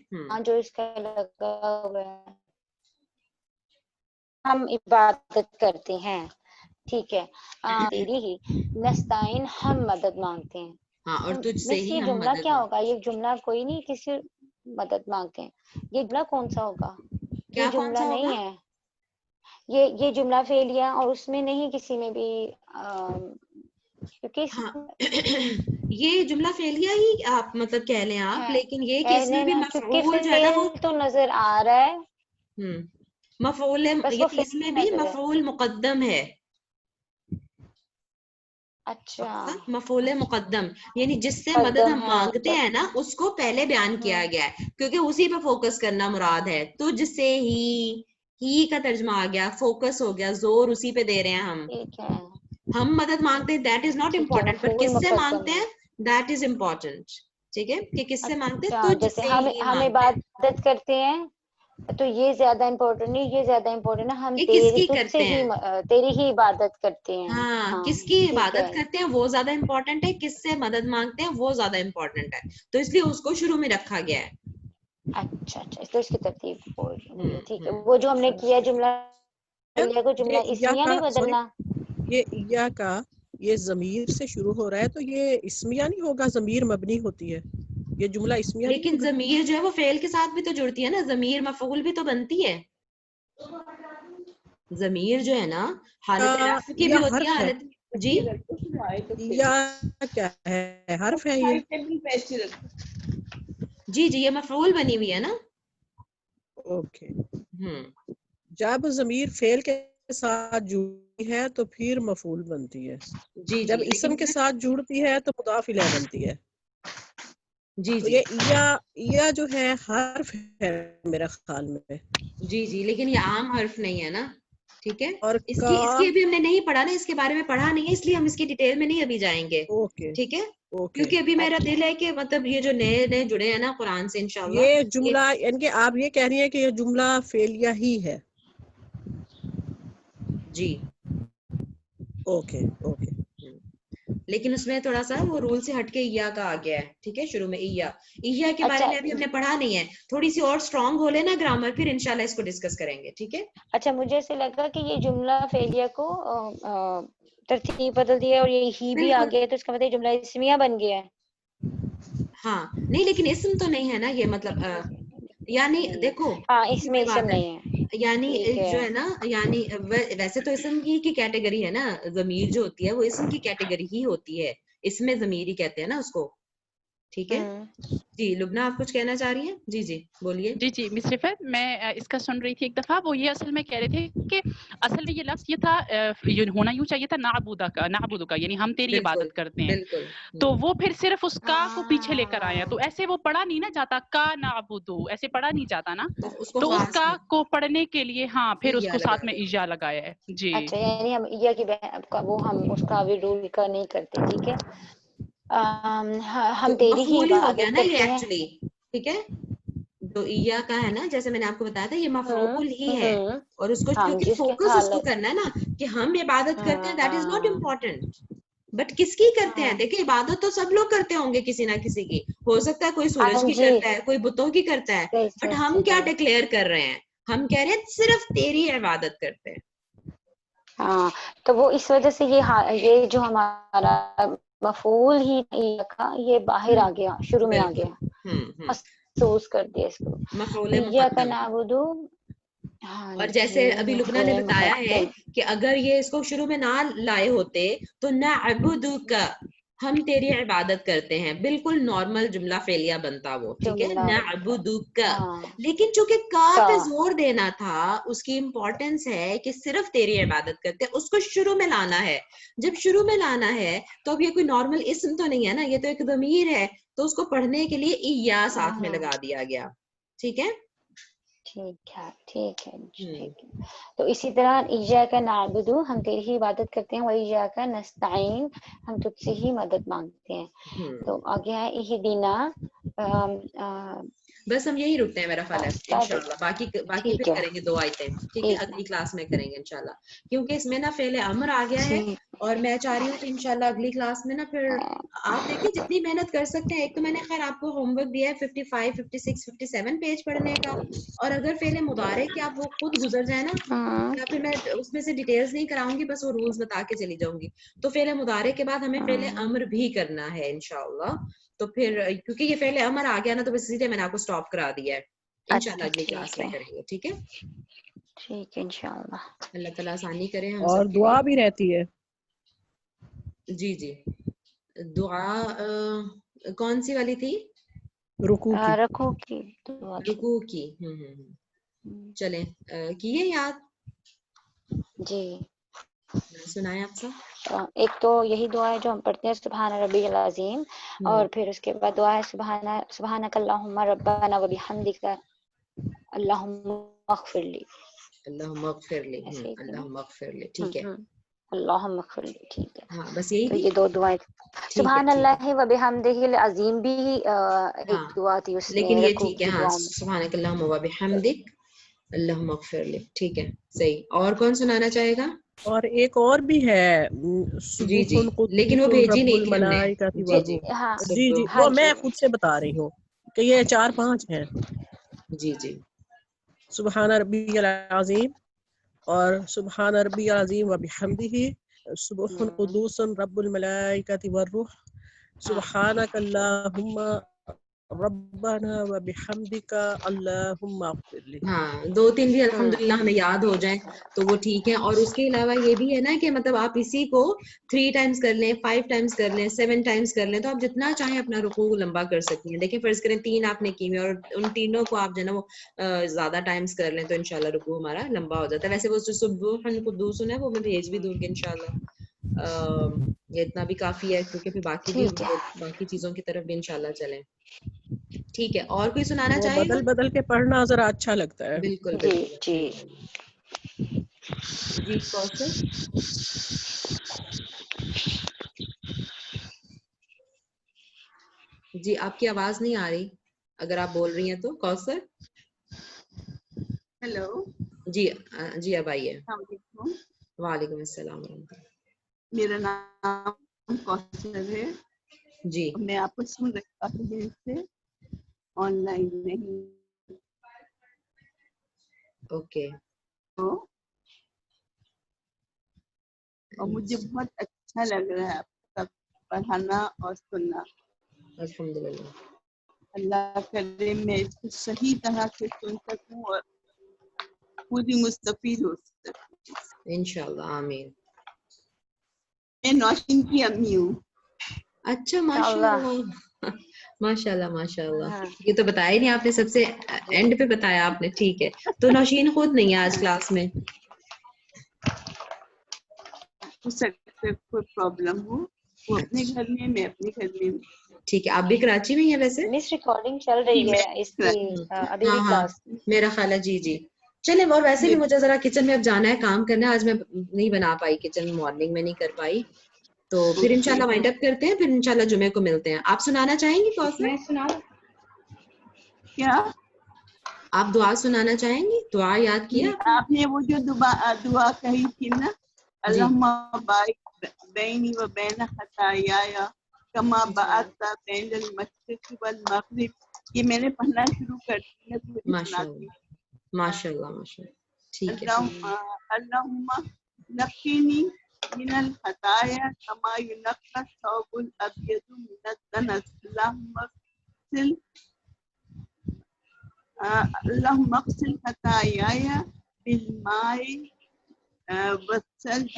جو اس کا لگا ہوا ہے, ہم عبادت کرتے ہیں. ٹھیک ہے. تیری ہی. نستعین ہم مدد مانگتے ہیں. ہاں اور تجھ سے ہی ہم جملہ کیا ہوگا؟ یہ جملہ کوئی نہیں کسی مدد مانگتے ہیں, یہ جملہ کون سا ہوگا؟ یہ جملہ نہیں ہے, یہ جملہ فعلیہ اور اس میں نہیں کسی میں بھی, کیونکہ یہ جملہ فعلیہ ہی آپ مطلب کہہ لیں آپ, لیکن یہ کہ اس میں بھی مفعول جو ہے نا وہ تو نظر آ رہا ہے. مفعول اس میں بھی مفعول مقدم ہے. اچھا مفعول مقدم, یعنی جس سے مدد ہم مانگتے ہیں نا اس کو پہلے بیان کیا گیا ہے, کیونکہ اسی پہ فوکس کرنا مراد ہے. تجھ سے ہی کا ترجمہ آ گیا, فوکس ہو گیا, زور اسی پہ دے رہے ہیں ہم. ہم مدد مانگتے ہیں that is not important, but کس سے مانگتے ہیں دیٹ از امپورٹنٹ. ٹھیک ہے, کہ کس سے مانگتے ہیں, تجھ سے ہی ہم عبادت کرتے ہیں تو یہ زیادہ امپورٹنٹ نہیں, یہ زیادہ امپورٹنٹ ہے. ہم تیری ہی عبادت کرتے ہیں. ہاں کس کی عبادت کرتے ہیں وہ زیادہ امپورٹنٹ ہے, کس سے مدد مانگتے ہیں وہ زیادہ امپورٹنٹ ہے, تو اس لیے اس کو شروع میں رکھا گیا ہے. اچھا تو اس کی ترتیب بول رہی ہے. ٹھیک ہے, وہ جو ہم نے کیا جملہ اسمیہ نہیں بدلنا. یہ یا کا یہ ضمیر سے شروع ہو رہا ہے تو یہ اسمیہ نہیں ہوگا, ضمیر مبنی ہوتی ہے, یہ جملہ اسمیہ. لیکن ضمیر جو ہے وہ فعل کے ساتھ بھی تو جڑتی ہے نا, ضمیر مفعول بھی تو بنتی ہے. ضمیر جو ہے نا حالت رفع کی بھی ہوتی ہے, حالت جی یا کیا ہے, حرف ہے یہ. جی یہ مفعول بنی ہوئی ہے نا. اوکے. جب ضمیر فعل کے ساتھ جڑتی ہے تو پھر مفعول بنتی ہے. جب اسم کے ساتھ جڑتی ہے تو مضاف الیہ بنتی ہے. جی یا جو ہے حرف ہے میرا خیال میں. جی لیکن یہ عام حرف نہیں ہے نا. ٹھیک ہے, اور اس کی ابھی ہم نے نہیں پڑھا نا, اس کے بارے میں پڑھا نہیں ہے, اس لیے ہم اس کی ڈیٹیل میں نہیں ابھی جائیں گے. ٹھیک ہے, کیونکہ ابھی میرا دل ہے کہ مطلب یہ جو نئے جڑے ہیں نا قرآن سے انشاءاللہ, یہ جملہ یعنی کہ آپ یہ کہہ رہی ہیں کہ یہ جملہ فعلیہ ہی ہے. جی اوکے. لیکن اس میں تھوڑا سا وہ رول سے ہٹ کے ایا کا آ گیا ہے. ٹھیک ہے, شروع میں ایا کے بارے میں ابھی ہم نے پڑھا نہیں ہے, تھوڑی سی اور اسٹرانگ ہو لے نا گرامر, پھر انشاءاللہ اس کو ڈسکس کریں گے. ٹھیک ہے. اچھا مجھے ایسے لگا کہ یہ جملہ فعلیہ کو ترتیب بدل دیا اور یہ ہی بھی آ گیا, تو اس کا مطلب جملہ اسمیہ بن گیا ہے. ہاں نہیں, لیکن اسم تو نہیں ہے نا یہ, مطلب یعنی دیکھو اس میں اسم نہیں ہے, یعنی جو ہے نا, یعنی ویسے تو اسم کی کیٹیگری ہے نا, ضمیر جو ہوتی ہے وہ اسم کی کیٹیگری ہی ہوتی ہے, اس میں ضمیر ہی کہتے ہیں نا اس کو. ٹھیک ہے. جی لبنہ آپ کچھ کہنا چاہ رہی ہیں؟ جی بولیے. جی مس رفعت, میں اس کا سن رہی تھی ایک دفعہ, وہ یہ اصل میں کہہ رہے تھے کہ اصل میں یہ لفظ یہ تھا, ہونا یوں چاہیے تھا نعبدو کا, یعنی ہم تیری عبادت کرتے ہیں. تو وہ پھر صرف اس کا کو پیچھے لے کر آئے ہیں, تو ایسے وہ پڑھا نہیں نا جاتا کا نعبدو, ایسے پڑھا نہیں جاتا نا, تو اس کا کو پڑھنے کے لیے ہاں پھر اس کو ساتھ میں ایجا لگایا ہے. جی اچھا, یعنی ہم ایا کی وہ ہم اس کا بھی رول کا نہیں کرتے. ٹھیک ہے, ہم تیری ہی عبادت کرتے ہیں. ٹھیک ہے, جو ایا کا ہے نا, جیسے میں نے آپ کو بتایا تھا یہ مفعول ہی ہے, اور اس کو کیونکہ فوکس اس کو کرنا ہے نا کہ ہم عبادت کرتے ہیں, that is not important. But کس کی کرتے ہیں؟ دیکھیں عبادت تو سب لوگ کرتے ہوں گے کسی نہ کسی کی, ہو سکتا ہے کوئی سورج کی کرتا ہے, کوئی بتوں کی کرتا ہے, بٹ ہم کیا ڈکلیئر کر رہے ہیں, ہم کہہ رہے ہیں صرف تیری عبادت کرتے ہیں. ہاں, تو وہ اس وجہ سے یہ جو ہمارا مفعول ہی یہ باہر آ گیا, شروع میں آ گیا, محسوس کر دیا اس کو. ایاک نعبدو, اور جیسے ابھی لبنہ نے بتایا ہے کہ اگر یہ اس کو شروع میں نہ لائے ہوتے تو نعبدک, ہم تیری عبادت کرتے ہیں، بالکل نارمل جملہ فعلیہ بنتا وہ، ٹھیک ہے، نعبدک. لیکن چونکہ کا پہ زور دینا تھا، اس کی امپورٹنس ہے کہ صرف تیری عبادت کرتے ہیں، اس کو شروع میں لانا ہے. جب شروع میں لانا ہے تو اب یہ کوئی نارمل اسم تو نہیں ہے نا، یہ تو ایک ضمیر ہے، تو اس کو پڑھنے کے لیے ایا ساتھ میں لگا دیا گیا. ٹھیک ہے، ٹھیک ہے، ٹھیک ہے، ٹھیک ہے. تو اسی طرح ایاک نعبد، ہم تیری ہی عبادت کرتے ہیں، و ایاک نستعین، ہم تجھ سے ہی مدد مانگتے ہیں. تو آگے ہے اہدنا. بس ہم یہی رکتے ہیں میرا خیال ہے انشاءاللہ. باقی پھر کریں گے 2 آیتیں، ٹھیک ہے، اگلی کلاس میں کریں گے انشاءاللہ، کیونکہ اس میں نا فعل امر آ گیا ہے، اور میں چاہ رہی ہوں کہ انشاءاللہ اگلی کلاس میں نا پھر آپ دیکھیں جتنی محنت کر سکتے ہیں. ایک تو میں نے خیر آپ کو ہوم ورک دیا ہے 55 56 57 پیج پڑھنے کا، اور اگر فعل مضارع کے آپ وہ خود گزر جائیں نا، یا پھر میں اس میں سے ڈیٹیلز نہیں کراؤں گی، بس وہ رولز بتا کے چلی جاؤں گی. تو فعل مضارع کے بعد ہمیں فعل امر بھی کرنا ہے انشاءاللہ. تو پھر کیونکہ یہ فعل امر آ گیا نا، تو بس اسی لیے میں نے آپ کو سٹاپ کرا دیا ہے. انشاءاللہ اگلی کلاس میں کریں گے، ٹھیک ہے، ٹھیک ہے انشاءاللہ. اللہ تعالیٰ آسانی کرے ہم اور سب. دعا بھی رہتی ہے. جی جی، دعا کون سی والی تھی؟ رکوع کی. رکوع کی. چلیں کیے یاد؟ جی سنائیں آپ سب. ایک تو یہی دعا ہے جو ہم پڑھتے ہیں، سبحان ربی العظیم، اور پھر اس کے بعد دعا ہے سبحانک اللہم ربنا و بحمدک اللہم اغفر لی. اللہم اغفر لی، اللہم اغفر لی، ٹھیک ہے، اللہم اغفر لی، ٹھیک ہے. ہاں بس یہی تو تھی. یہ 2 دعائیں. سبحان اللہ و بحمدہ العظیم بھی ایک دعا تھی اس میں لیکن یہ رکوع ٹھیک ہے، کی ہاں، دعاؤں میں. سبحانک اللہم و بحمدک اللہم اغفر لی، ٹھیک ہے، صحیح. اور کون سنانا چاہے گا؟ اور ایک اور بھی ہے، جی سبوح جی، لیکن وہ قدوس بھیجی رب نہیں تھی ہم نے. الملائکۃ جی جی والروح. ہاں جی ہاں وہ جی میں خود سے بتا رہی ہوں کہ یہ 4-5 ہیں. جی جی، سبحان ربی العظیم، اور سبحان ربی العظیم و بحمدہ سبوح قدوس رب الملائکۃ والروح سبحانک اللہم ربنا و بحمدک اللہم اغفر لی. ہاں 2-3 بھی الحمدللہ ہمیں یاد ہو جائیں تو وہ ٹھیک ہے. اور اس کے علاوہ یہ بھی ہے نا کہ مطلب آپ اسی کو 3 ٹائمز کر لیں، 5 ٹائمز کر لیں، 7 ٹائمز کر لیں، تو آپ جتنا چاہیں اپنا رکوع لمبا کر سکتی ہیں. دیکھیں فرض کریں 3 آپ نے کی ہوئی، اور ان تینوں کو آپ جو ہے نا وہ زیادہ ٹائمز کر لیں، تو انشاءاللہ رکوع ہمارا لمبا ہو جاتا ہے. ویسے وہ سبوح قدوس ہے وہ میں بھیج بھی دوں گی انشاءاللہ. یہ اتنا بھی کافی ہے، کیونکہ پھر باقی چیزوں کی طرف بھی انشاءاللہ چلیں. ٹھیک ہے، اور کوئی سنانا وہ چاہے گا؟ بدل کے پڑھنا ذرا اچھا لگتا ہے. بالکل جی بالکل. جی. جی کوثر. جی آپ کی آواز نہیں آ رہی، اگر آپ بول رہی ہیں تو. کوثر. ہیلو. جی جی اب آئیے. السلام علیکم. وعلیکم السلام ورحمۃ اللہ. میرا نام کوثر ہے. جی میں آپ کو سن رہی کافی دیر سے، آن لائن نہیں. اوکے. اور مجھے بہت اچھا لگ رہا ہے آپ کا پڑھانا اور سننا. الحمدللہ. اللہ کرے میں اس کو صحیح طرح سے سن سکوں اور پوری مستفید ہو سکوں. انشاءاللہ آمین. میں نوشین کی امی ہوں. اچھا ماشاءاللہ ماشاءاللہ ماشاءاللہ. یہ تو بتایا ہی نہیں آپ نے، سب سے اینڈ پہ بتایا آپ نے. ٹھیک ہے، تو نوشین خود نہیں ہے آج کلاس میں؟ ہو سکتا ہے کوئی پرابلم ہو، وہ اپنے گھر میں، میں اپنے گھر میں. ٹھیک ہے، آپ بھی کراچی میں ہی ہیں ویسے؟ مس ریکارڈنگ چل رہی ہے اس کی ابھی بھی ہاں کلاس. میرا خیال ہے. جی جی چلیں. اور ویسے بھی مجھے ذرا کچن میں اب جانا ہے، کام کرنا ہے. آج میں نہیں بنا پائی کچن، مارننگ میں نہیں کر پائی، تو پھر انشاءاللہ وائنڈ اپ کرتے ہیں. پھر انشاءاللہ جمعے کو ملتے ہیں. آپ سنانا چاہیں گی کوثر؟ میں سناؤں کیا آپ دعا سنانا چاہیں گی؟ دعا یاد کیا آپ نے؟ وہ جو دعا کہی تھی نا، جی اللہم بارک بینی و بین خطایایا کما بعدت بین المشرق والمغرب، یہ میں نے پڑھنا شروع کر دیا تو مجھے سناتی. ماشاءاللہ ماشاءاللہ. ٹھیک ہے. اللہم نقینی من الخطایا کما ینقی الثوب الابیض من الدنس. اللہم اغسل خطایایا بالماء والثلج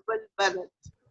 والبرد.